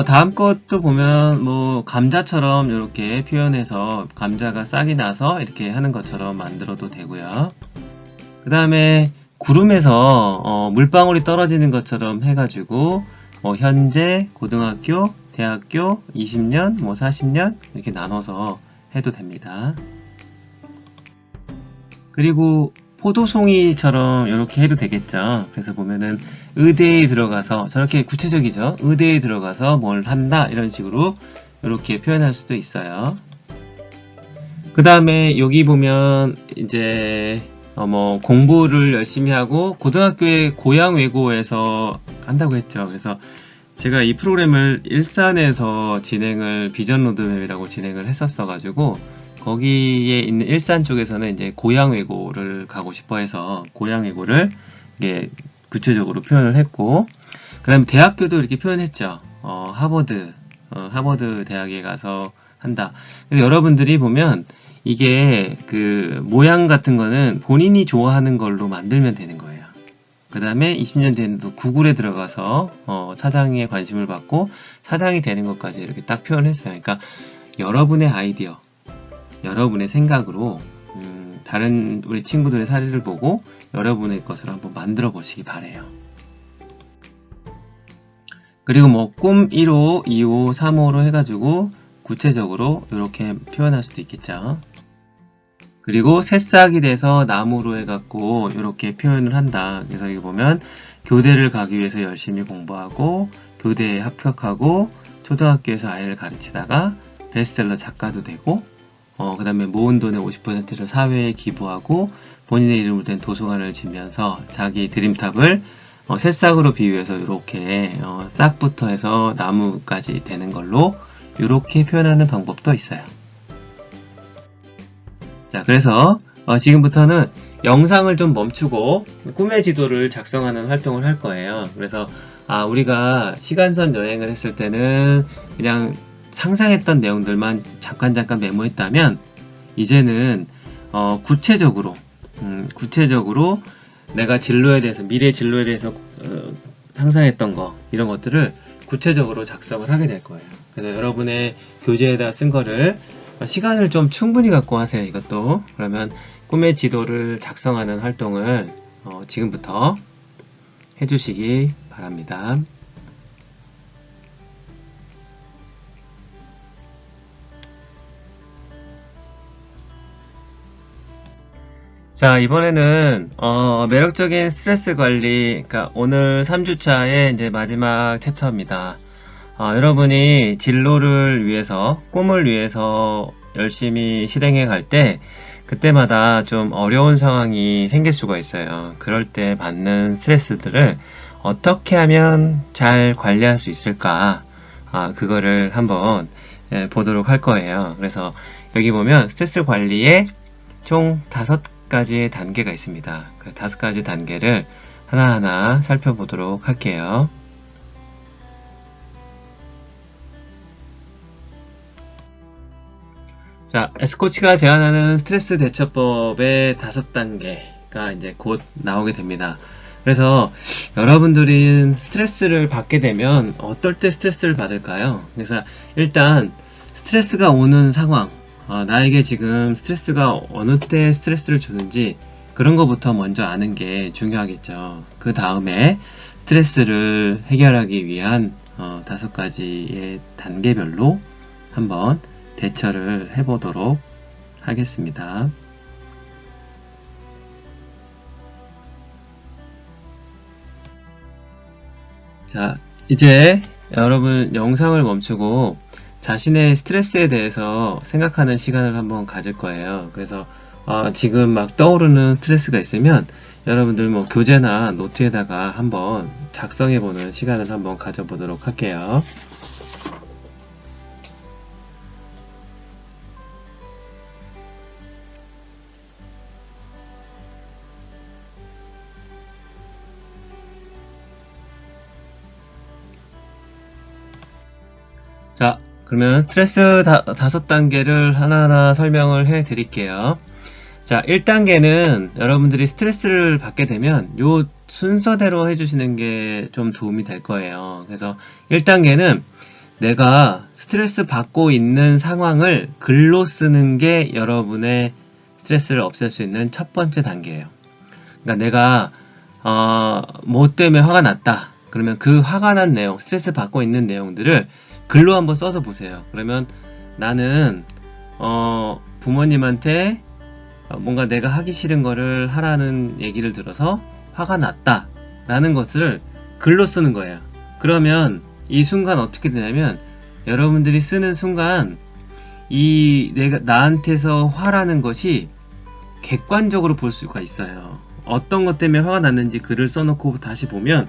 S1: 다음 것도 보면 감자처럼 이렇게 표현해서 감자가 싹이 나서 이렇게 하는 것처럼 만들어도 되고요. 그 다음에 구름에서 물방울이 떨어지는 것처럼 해가지고 현재, 고등학교, 대학교, 20년, 40년 이렇게 나눠서 해도 됩니다. 그리고 포도송이처럼 이렇게 해도 되겠죠. 그래서 보면은 의대에 들어가서 저렇게 구체적이죠. 의대에 들어가서 뭘 한다 이런 식으로 이렇게 표현할 수도 있어요. 그 다음에 여기 보면 이제 공부를 열심히 하고 고등학교에 고향 외고에서 한다고 했죠. 그래서 제가 이 프로그램을 일산에서 비전 로드맵이라고 진행을 했었어 가지고 거기에 있는 일산 쪽에서는 이제 고향 외고를 가고 싶어 해서 고향 외고를 이게 구체적으로 표현을 했고, 그 다음에 대학교도 이렇게 표현했죠. 하버드 대학에 가서 한다. 그래서 여러분들이 보면 이게 그 모양 같은 거는 본인이 좋아하는 걸로 만들면 되는 거예요. 그 다음에 20년 뒤에도 구글에 들어가서 사장의 관심을 받고 사장이 되는 것까지 이렇게 딱 표현했어요. 그러니까 여러분의 아이디어, 여러분의 생각으로 다른 우리 친구들의 사례를 보고 여러분의 것을 한번 만들어 보시기 바래요. 그리고 꿈 1호, 2호, 3호로 해가지고 구체적으로 이렇게 표현할 수도 있겠죠. 그리고 새싹이 돼서 나무로 해갖고 이렇게 표현을 한다. 그래서 여기 보면 교대를 가기 위해서 열심히 공부하고 교대에 합격하고 초등학교에서 아이를 가르치다가 베스트셀러 작가도 되고 그 다음에 모은 돈의 50%를 사회에 기부하고 본인의 이름으로 된 도서관을 지면서 자기 드림탑을 새싹으로 비유해서 이렇게 싹부터 해서 나무까지 되는 걸로 이렇게 표현하는 방법도 있어요. 자, 그래서 지금부터는 영상을 좀 멈추고 꿈의 지도를 작성하는 활동을 할 거예요. 그래서 우리가 시간선 여행을 했을 때는 그냥 상상했던 내용들만 잠깐 메모했다면 이제는 구체적으로 내가 진로에 대해서 미래 진로에 대해서 상상했던 거 이런 것들을 구체적으로 작성을 하게 될 거예요. 그래서 여러분의 교재에다 쓴 거를 시간을 좀 충분히 갖고 하세요. 이것도. 그러면 꿈의 지도를 작성하는 활동을 지금부터 해주시기 바랍니다. 자, 이번에는 매력적인 스트레스 관리, 그러니까 오늘 3주차의 이제 마지막 챕터입니다. 여러분이 진로를 위해서, 꿈을 위해서 열심히 실행해 갈 때, 그때마다 좀 어려운 상황이 생길 수가 있어요. 그럴 때 받는 스트레스들을 어떻게 하면 잘 관리할 수 있을까? 그거를 한번 보도록 할 거예요. 그래서 여기 보면 스트레스 관리에 총 5가지의 단계가 있습니다. 그 5가지 단계를 하나하나 살펴보도록 할게요. 자, 에스코치가 제안하는 스트레스 대처법의 5단계가 이제 곧 나오게 됩니다. 그래서 여러분들이 스트레스를 받게 되면 어떨 때 스트레스를 받을까요? 그래서 일단 스트레스가 오는 상황, 나에게 지금 스트레스가 어느 때 스트레스를 주는지 그런 것부터 먼저 아는 게 중요하겠죠. 그 다음에 스트레스를 해결하기 위한 5가지의 단계별로 한번 대처를 해보도록 하겠습니다. 자, 이제 여러분 영상을 멈추고 자신의 스트레스에 대해서 생각하는 시간을 한번 가질 거예요. 그래서 지금 막 떠오르는 스트레스가 있으면 여러분들 뭐 교재나 노트에다가 한번 작성해보는 시간을 한번 가져보도록 할게요. 자, 그러면 스트레스 5단계를 하나하나 설명을 해 드릴게요. 자, 1단계는 여러분들이 스트레스를 받게 되면 요 순서대로 해주시는 게 좀 도움이 될 거예요. 그래서 1단계는 내가 스트레스 받고 있는 상황을 글로 쓰는 게 여러분의 스트레스를 없앨 수 있는 첫 번째 단계예요. 그러니까 내가 뭐 때문에 화가 났다. 그러면 그 화가 난 내용, 스트레스 받고 있는 내용들을 글로 한번 써서 보세요. 그러면 나는 부모님한테 뭔가 내가 하기 싫은 거를 하라는 얘기를 들어서 화가 났다 라는 것을 글로 쓰는 거예요. 그러면 이 순간 어떻게 되냐면 여러분들이 쓰는 순간 이 내가 나한테서 화라는 것이 객관적으로 볼 수가 있어요. 어떤 것 때문에 화가 났는지 글을 써놓고 다시 보면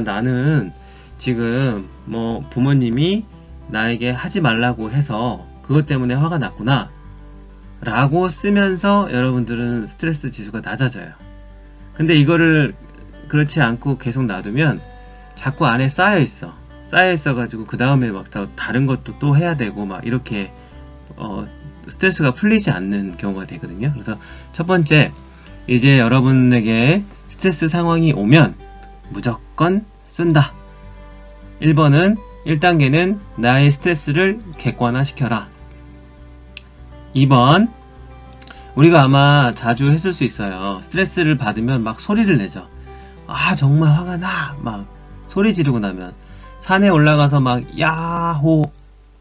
S1: 나는 지금 뭐 부모님이 나에게 하지 말라고 해서 그것 때문에 화가 났구나 라고 쓰면서 여러분들은 스트레스 지수가 낮아져요. 근데 이거를 그렇지 않고 계속 놔두면 자꾸 안에 쌓여있어 가지고 그 다음에 막 다른 것도 또 해야 되고 막 이렇게 스트레스가 풀리지 않는 경우가 되거든요. 그래서 첫 번째, 이제 여러분에게 스트레스 상황이 오면 무조건 쓴다. 1번은 1단계는 나의 스트레스를 객관화시켜라. 2번, 우리가 아마 자주 했을 수 있어요. 스트레스를 받으면 막 소리를 내죠. 정말 화가 나! 막 소리 지르고 나면 산에 올라가서 막 야호!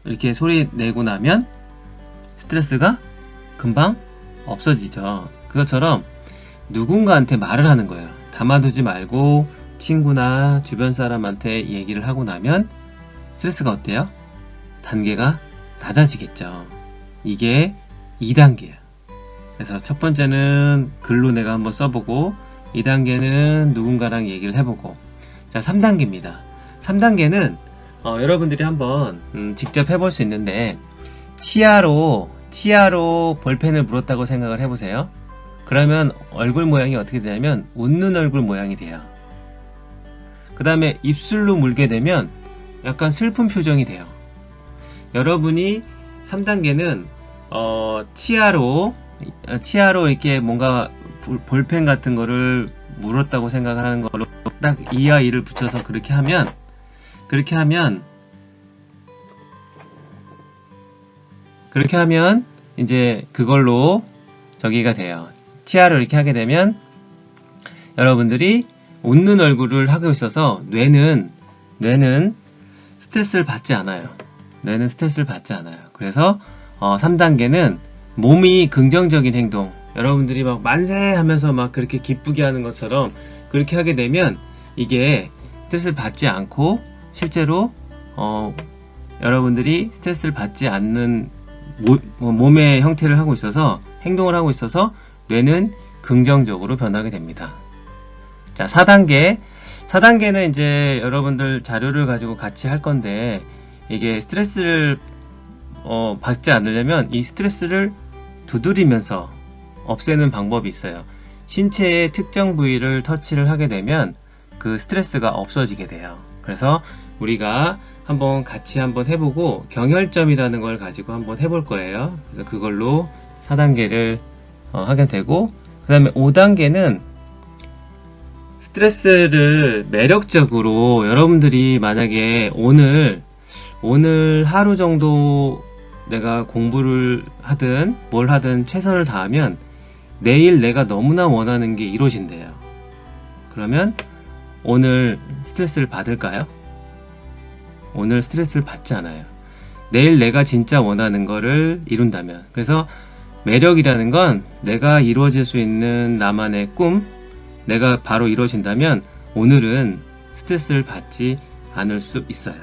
S1: 이렇게 소리 내고 나면 스트레스가 금방 없어지죠. 그것처럼 누군가한테 말을 하는 거예요. 담아두지 말고 친구나 주변 사람한테 얘기를 하고 나면 스트레스가 어때요? 단계가 낮아지겠죠. 이게 2단계예요. 그래서 첫 번째는 글로 내가 한번 써보고 2단계는 누군가랑 얘기를 해보고 자 3단계입니다. 3단계는 여러분들이 한번 직접 해볼 수 있는데 치아로 볼펜을 물었다고 생각을 해보세요. 그러면 얼굴 모양이 어떻게 되냐면 웃는 얼굴 모양이 돼요. 그 다음에 입술로 물게 되면 약간 슬픈 표정이 돼요. 여러분이 3단계는 치아로 이렇게 뭔가 볼펜 같은 거를 물었다고 생각을 하는 걸로 딱 이와 이를 붙여서 그렇게 하면 그렇게 하면 이제 그걸로 저기가 돼요. 치아로 이렇게 하게 되면 여러분들이 웃는 얼굴을 하고 있어서 뇌는 스트레스를 받지 않아요. 뇌는 스트레스를 받지 않아요. 그래서 3단계는 몸이 긍정적인 행동, 여러분들이 막 만세 하면서 막 그렇게 기쁘게 하는 것처럼 그렇게 하게 되면 이게 스트레스를 받지 않고 실제로 여러분들이 스트레스를 받지 않는 몸의 형태를 하고 있어서 행동을 하고 있어서 뇌는 긍정적으로 변하게 됩니다. 자, 4단계는 이제 여러분들 자료를 가지고 같이 할 건데 이게 스트레스를 받지 않으려면 이 스트레스를 두드리면서 없애는 방법이 있어요. 신체의 특정 부위를 터치를 하게 되면 그 스트레스가 없어지게 돼요. 그래서 우리가 같이 한번 해보고 경혈점이라는 걸 가지고 한번 해볼 거예요. 그래서 그걸로 4단계를 하게 되고, 그 다음에 5단계는 스트레스를 매력적으로 여러분들이 만약에 오늘 하루 정도 내가 공부를 하든 뭘 하든 최선을 다하면 내일 내가 너무나 원하는 게 이루어진대요. 그러면 오늘 스트레스를 받을까요? 오늘 스트레스를 받지 않아요. 내일 내가 진짜 원하는 거를 이룬다면. 그래서 매력이라는 건 내가 이루어질 수 있는 나만의 꿈, 내가 바로 이루어진다면 오늘은 스트레스를 받지 않을 수 있어요.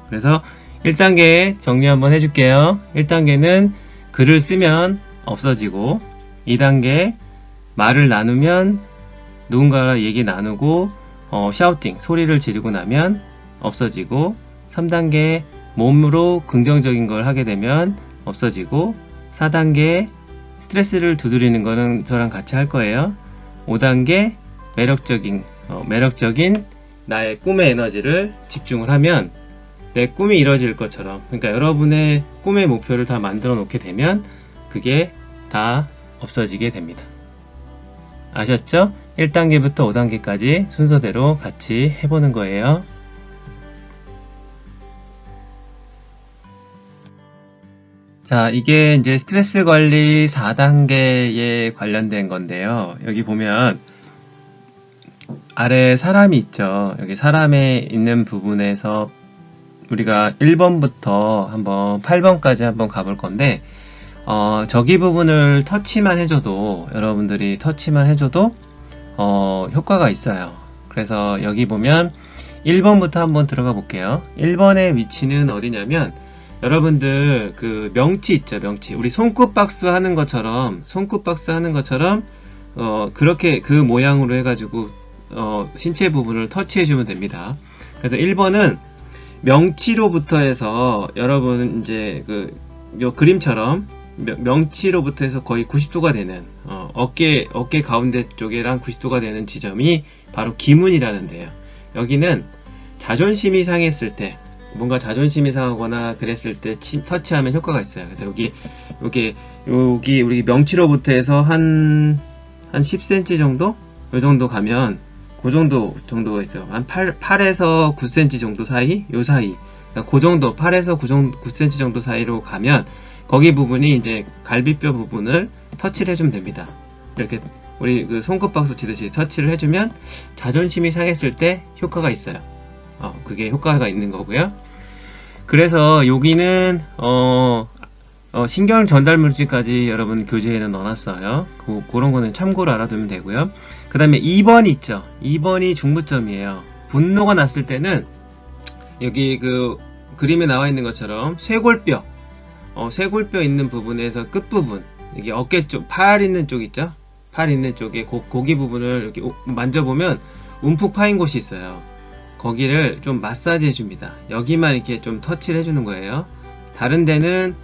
S1: 그래서 1단계 정리 한번 해줄게요. 1단계는 글을 쓰면 없어지고, 2단계 말을 나누면 누군가랑 얘기 나누고 샤우팅, 소리를 지르고 나면 없어지고, 3단계 몸으로 긍정적인 걸 하게 되면 없어지고, 4단계 스트레스를 두드리는 거는 저랑 같이 할 거예요. 5단계 매력적인 나의 꿈의 에너지를 집중을 하면 내 꿈이 이루어질 것처럼, 그러니까 여러분의 꿈의 목표를 다 만들어 놓게 되면 그게 다 없어지게 됩니다. 아셨죠? 1단계부터 5단계까지 순서대로 같이 해보는 거예요. 자, 이게 이제 스트레스 관리 4단계에 관련된 건데요. 여기 보면 아래 사람이 있죠. 여기 사람에 있는 부분에서 우리가 1번부터 한번 8번까지 한번 가볼 건데, 저기 부분을 터치만 해줘도, 여러분들이 터치만 해줘도 효과가 있어요. 그래서 여기 보면 1번부터 한번 들어가 볼게요. 1번의 위치는 어디냐면, 여러분들 그 명치 있죠, 명치. 우리 손끝박스 하는 것처럼 그렇게 그 모양으로 해가지고 신체 부분을 터치해주면 됩니다. 그래서 1번은 명치로부터 해서 여러분 이제 요 그림처럼 명치로부터 해서 거의 90도가 되는 어깨 가운데 쪽이랑 90도가 되는 지점이 바로 기문이라는 데요. 여기는 자존심이 상했을 때, 뭔가 자존심이 상하거나 그랬을 때 터치하면 효과가 있어요. 그래서 여기 우리 명치로부터 해서 한 10cm 정도? 요 정도 가면 그 정도가 있어요. 한 8에서 9cm 정도 사이? 요 사이. 그러니까 그 정도, 8에서 9cm 정도 사이로 가면 거기 부분이 이제 갈비뼈 부분을 터치를 해주면 됩니다. 이렇게 우리 그 손끝박수 치듯이 터치를 해주면 자존심이 상했을 때 효과가 있어요. 그게 효과가 있는 거고요. 그래서 여기는 신경 전달 물질까지 여러분 교재에는 넣어놨어요. 그런 거는 참고로 알아두면 되고요. 그 다음에 2번이 있죠. 2번이 중부점이에요. 분노가 났을 때는 여기 그 그림에 나와 있는 것처럼 쇄골뼈 있는 부분에서 끝부분, 여기 어깨 쪽, 팔 있는 쪽 있죠? 팔 있는 쪽에 고기 부분을 이렇게 만져보면 움푹 파인 곳이 있어요. 거기를 좀 마사지 해줍니다. 여기만 이렇게 좀 터치를 해주는 거예요. 다른 데는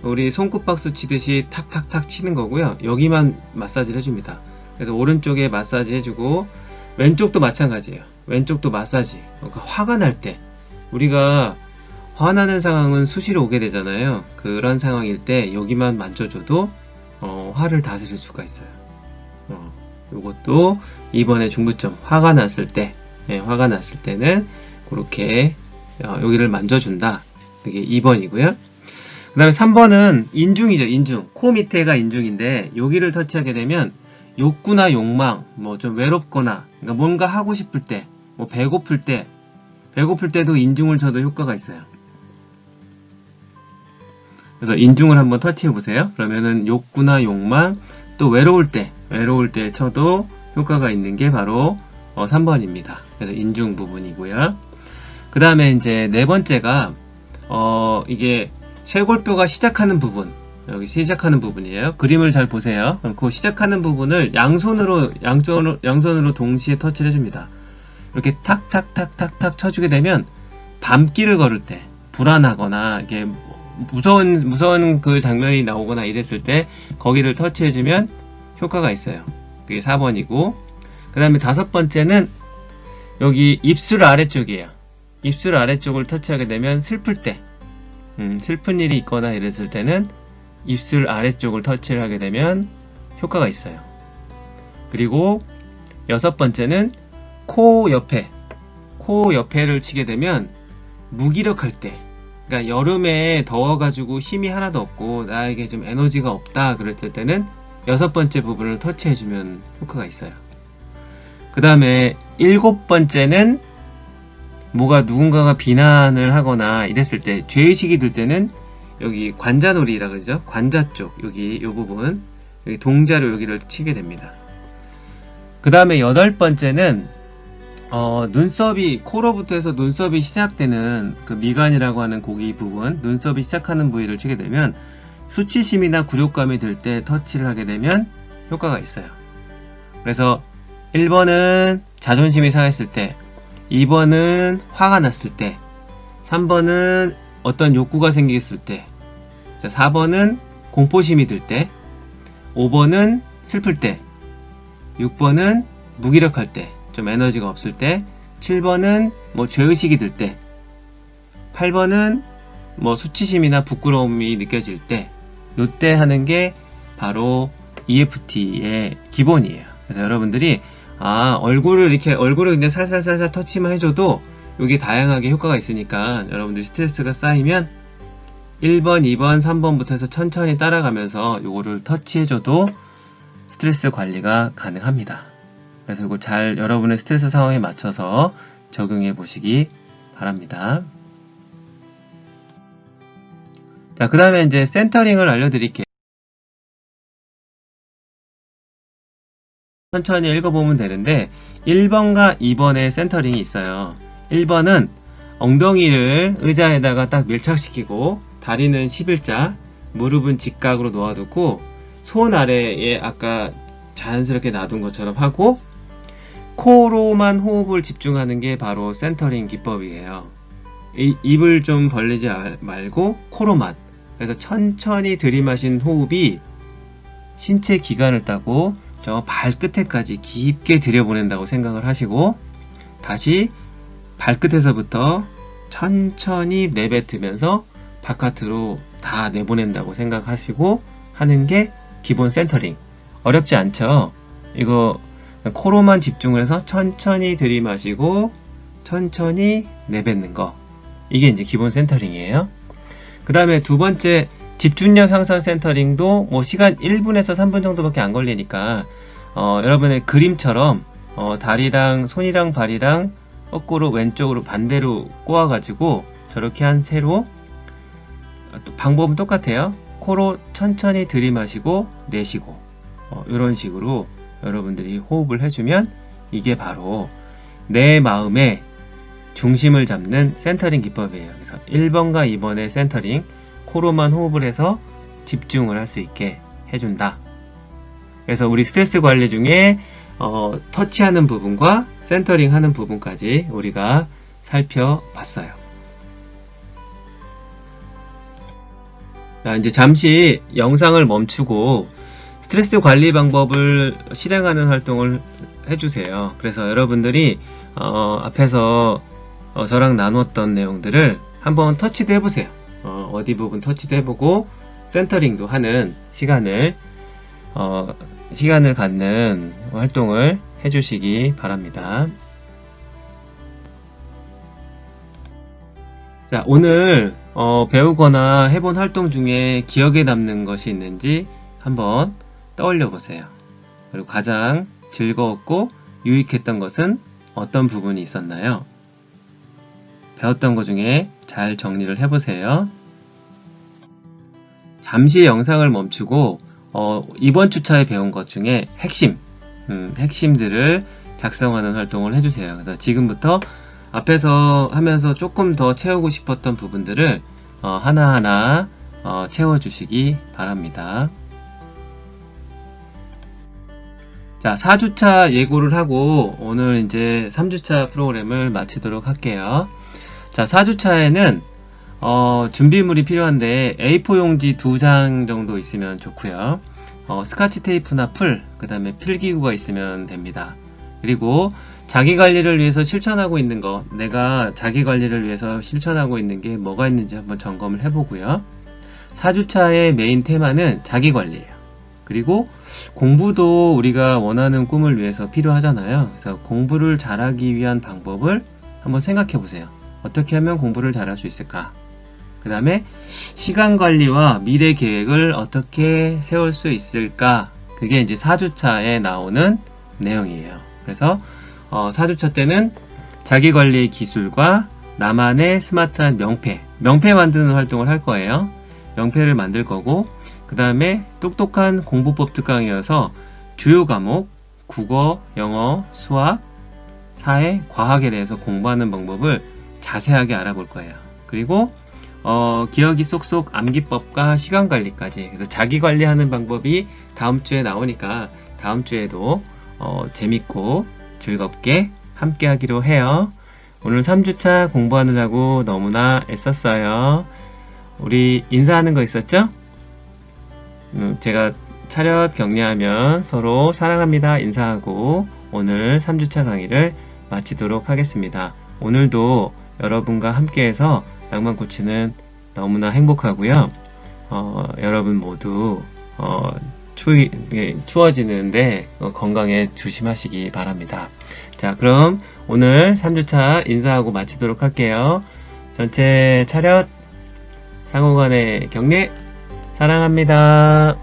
S1: 우리 손끝박수 치듯이 탁탁탁 치는 거고요. 여기만 마사지를 해줍니다. 그래서 오른쪽에 마사지 해주고, 왼쪽도 마찬가지예요. 왼쪽도 마사지. 그러니까 화가 날 때, 우리가 화나는 상황은 수시로 오게 되잖아요. 그런 상황일 때 여기만 만져줘도 화를 다스릴 수가 있어요. 요것도 이번에 중부점, 화가 났을 때는 그렇게 여기를 만져준다. 그게 2번이고요. 그 다음에 3번은 인중이죠, 인중. 코 밑에가 인중인데, 여기를 터치하게 되면, 욕구나 욕망, 뭐 좀 외롭거나, 그러니까 뭔가 하고 싶을 때, 뭐 배고플 때도 인중을 쳐도 효과가 있어요. 그래서 인중을 한번 터치해 보세요. 그러면은 욕구나 욕망, 또 외로울 때 쳐도 효과가 있는 게 바로 3번입니다. 그래서 인중 부분이고요. 그 다음에 이제 네 번째가 이게 쇄골뼈가 시작하는 부분, 여기 시작하는 부분이에요. 그림을 잘 보세요. 그 시작하는 부분을 양손으로 동시에 터치를 해줍니다. 이렇게 탁탁탁탁탁 쳐주게 되면 밤길을 걸을 때 불안하거나 이게 무서운 그 장면이 나오거나 이랬을 때 거기를 터치해주면 효과가 있어요. 그게 4번이고, 그 다음에 5번째는 여기 입술 아래쪽이에요. 입술 아래쪽을 터치하게 되면 슬플 때, 슬픈 일이 있거나 이랬을 때는 입술 아래쪽을 터치를 하게 되면 효과가 있어요. 그리고 6번째는 코 옆에를 치게 되면 무기력할 때, 그러니까 여름에 더워가지고 힘이 하나도 없고 나에게 좀 에너지가 없다 그랬을 때는 6번째 부분을 터치해주면 효과가 있어요. 그 다음에 7번째는 누군가가 비난을 하거나 이랬을 때, 죄의식이 들 때는 여기 관자놀이라 그러죠. 관자 쪽, 여기 이 부분, 여기 동자로 여기를 치게 됩니다. 그 다음에 8번째는 눈썹이, 코로부터 해서 눈썹이 시작되는 그 미간이라고 하는 고기 부분, 눈썹이 시작하는 부위를 치게 되면 수치심이나 굴욕감이 들 때 터치를 하게 되면 효과가 있어요. 그래서 1번은 자존심이 상했을 때, 2번은 화가 났을 때, 3번은 어떤 욕구가 생겼을 때, 4번은 공포심이 들 때, 5번은 슬플 때, 6번은 무기력할 때, 좀 에너지가 없을 때, 7번은 뭐 죄의식이 들 때, 8번은 뭐 수치심이나 부끄러움이 느껴질 때, 요때 하는 게 바로 EFT의 기본이에요. 그래서 여러분들이 얼굴을 그냥 살살살살 터치만 해줘도 여기 다양하게 효과가 있으니까 여러분들 스트레스가 쌓이면 1번, 2번, 3번부터 해서 천천히 따라가면서 요거를 터치해줘도 스트레스 관리가 가능합니다. 그래서 이거 잘 여러분의 스트레스 상황에 맞춰서 적용해 보시기 바랍니다. 자, 그 다음에 이제 센터링을 알려드릴게요. 천천히 읽어보면 되는데 1번과 2번의 센터링이 있어요. 1번은 엉덩이를 의자에다가 딱 밀착시키고 다리는 11자, 무릎은 직각으로 놓아두고 손 아래에 아까 자연스럽게 놔둔 것처럼 하고 코로만 호흡을 집중하는 게 바로 센터링 기법이에요. 입을 좀 벌리지 말고 코로만. 그래서 천천히 들이마신 호흡이 신체 기관을 따고 저 발끝에까지 깊게 들여보낸다고 생각을 하시고 다시 발끝에서부터 천천히 내뱉으면서 바깥으로 다 내보낸다고 생각하시고 하는 게 기본 센터링. 어렵지 않죠? 이거 코로만 집중을 해서 천천히 들이마시고 천천히 내뱉는 거. 이게 이제 기본 센터링이에요. 그 다음에 두 번째 집중력 향상 센터링도 뭐 시간 1분에서 3분 정도밖에 안 걸리니까 여러분의 그림처럼 다리랑 손이랑 발이랑 거꾸로 왼쪽으로 반대로 꼬아가지고 저렇게 한 채로 방법은 똑같아요. 코로 천천히 들이마시고 내쉬고 이런 식으로 여러분들이 호흡을 해주면 이게 바로 내 마음의 중심을 잡는 센터링 기법이에요. 그래서 1번과 2번의 센터링, 코로만 호흡을 해서 집중을 할 수 있게 해준다. 그래서 우리 스트레스 관리 중에 터치하는 부분과 센터링 하는 부분까지 우리가 살펴봤어요. 자, 이제 잠시 영상을 멈추고 스트레스 관리 방법을 실행하는 활동을 해주세요. 그래서 여러분들이 앞에서 저랑 나눴던 내용들을 한번 터치도 해보세요. 어디 부분 터치도 해보고 센터링도 하는 시간을 갖는 활동을 해주시기 바랍니다. 자, 오늘 배우거나 해본 활동 중에 기억에 남는 것이 있는지 한번 떠올려 보세요. 그리고 가장 즐거웠고 유익했던 것은 어떤 부분이 있었나요? 배웠던 것 중에 잘 정리를 해보세요. 잠시 영상을 멈추고 이번 주차에 배운 것 중에 핵심들을 작성하는 활동을 해주세요. 그래서 지금부터 앞에서 하면서 조금 더 채우고 싶었던 부분들을 하나하나 채워주시기 바랍니다. 자, 4주차 예고를 하고 오늘 이제 3주차 프로그램을 마치도록 할게요. 자, 4주차에는 준비물이 필요한데 A4 용지 2장 정도 있으면 좋고요. 스카치 테이프나 풀, 그 다음에 필기구가 있으면 됩니다. 그리고 자기관리를 위해서 실천하고 있는 거, 내가 자기관리를 위해서 실천하고 있는 게 뭐가 있는지 한번 점검을 해보고요. 4주차의 메인 테마는 자기관리예요. 그리고 공부도 우리가 원하는 꿈을 위해서 필요하잖아요. 그래서 공부를 잘하기 위한 방법을 한번 생각해 보세요. 어떻게 하면 공부를 잘할 수 있을까? 그 다음에 시간 관리와 미래 계획을 어떻게 세울 수 있을까? 그게 이제 4주차에 나오는 내용이에요. 그래서 4주차 때는 자기관리 기술과 나만의 스마트한 명패 만드는 활동을 할 거예요. 명패를 만들 거고, 그 다음에 똑똑한 공부법 특강이어서 주요 과목, 국어, 영어, 수학, 사회, 과학에 대해서 공부하는 방법을 자세하게 알아볼 거예요. 그리고 기억이 쏙쏙 암기법과 시간관리까지. 그래서 자기관리하는 방법이 다음 주에 나오니까 다음 주에도 재밌고 즐겁게 함께 하기로 해요. 오늘 3주차 공부하느라고 너무나 애썼어요. 우리 인사하는 거 있었죠? 제가 차렷 격려하면 서로 사랑합니다 인사하고 오늘 3주차 강의를 마치도록 하겠습니다. 오늘도 여러분과 함께해서 낭만코치는 너무나 행복하고요. 여러분 모두 추워지는데 건강에 조심하시기 바랍니다. 자, 그럼 오늘 3주차 인사하고 마치도록 할게요. 전체 차렷, 상호간의 격려, 사랑합니다.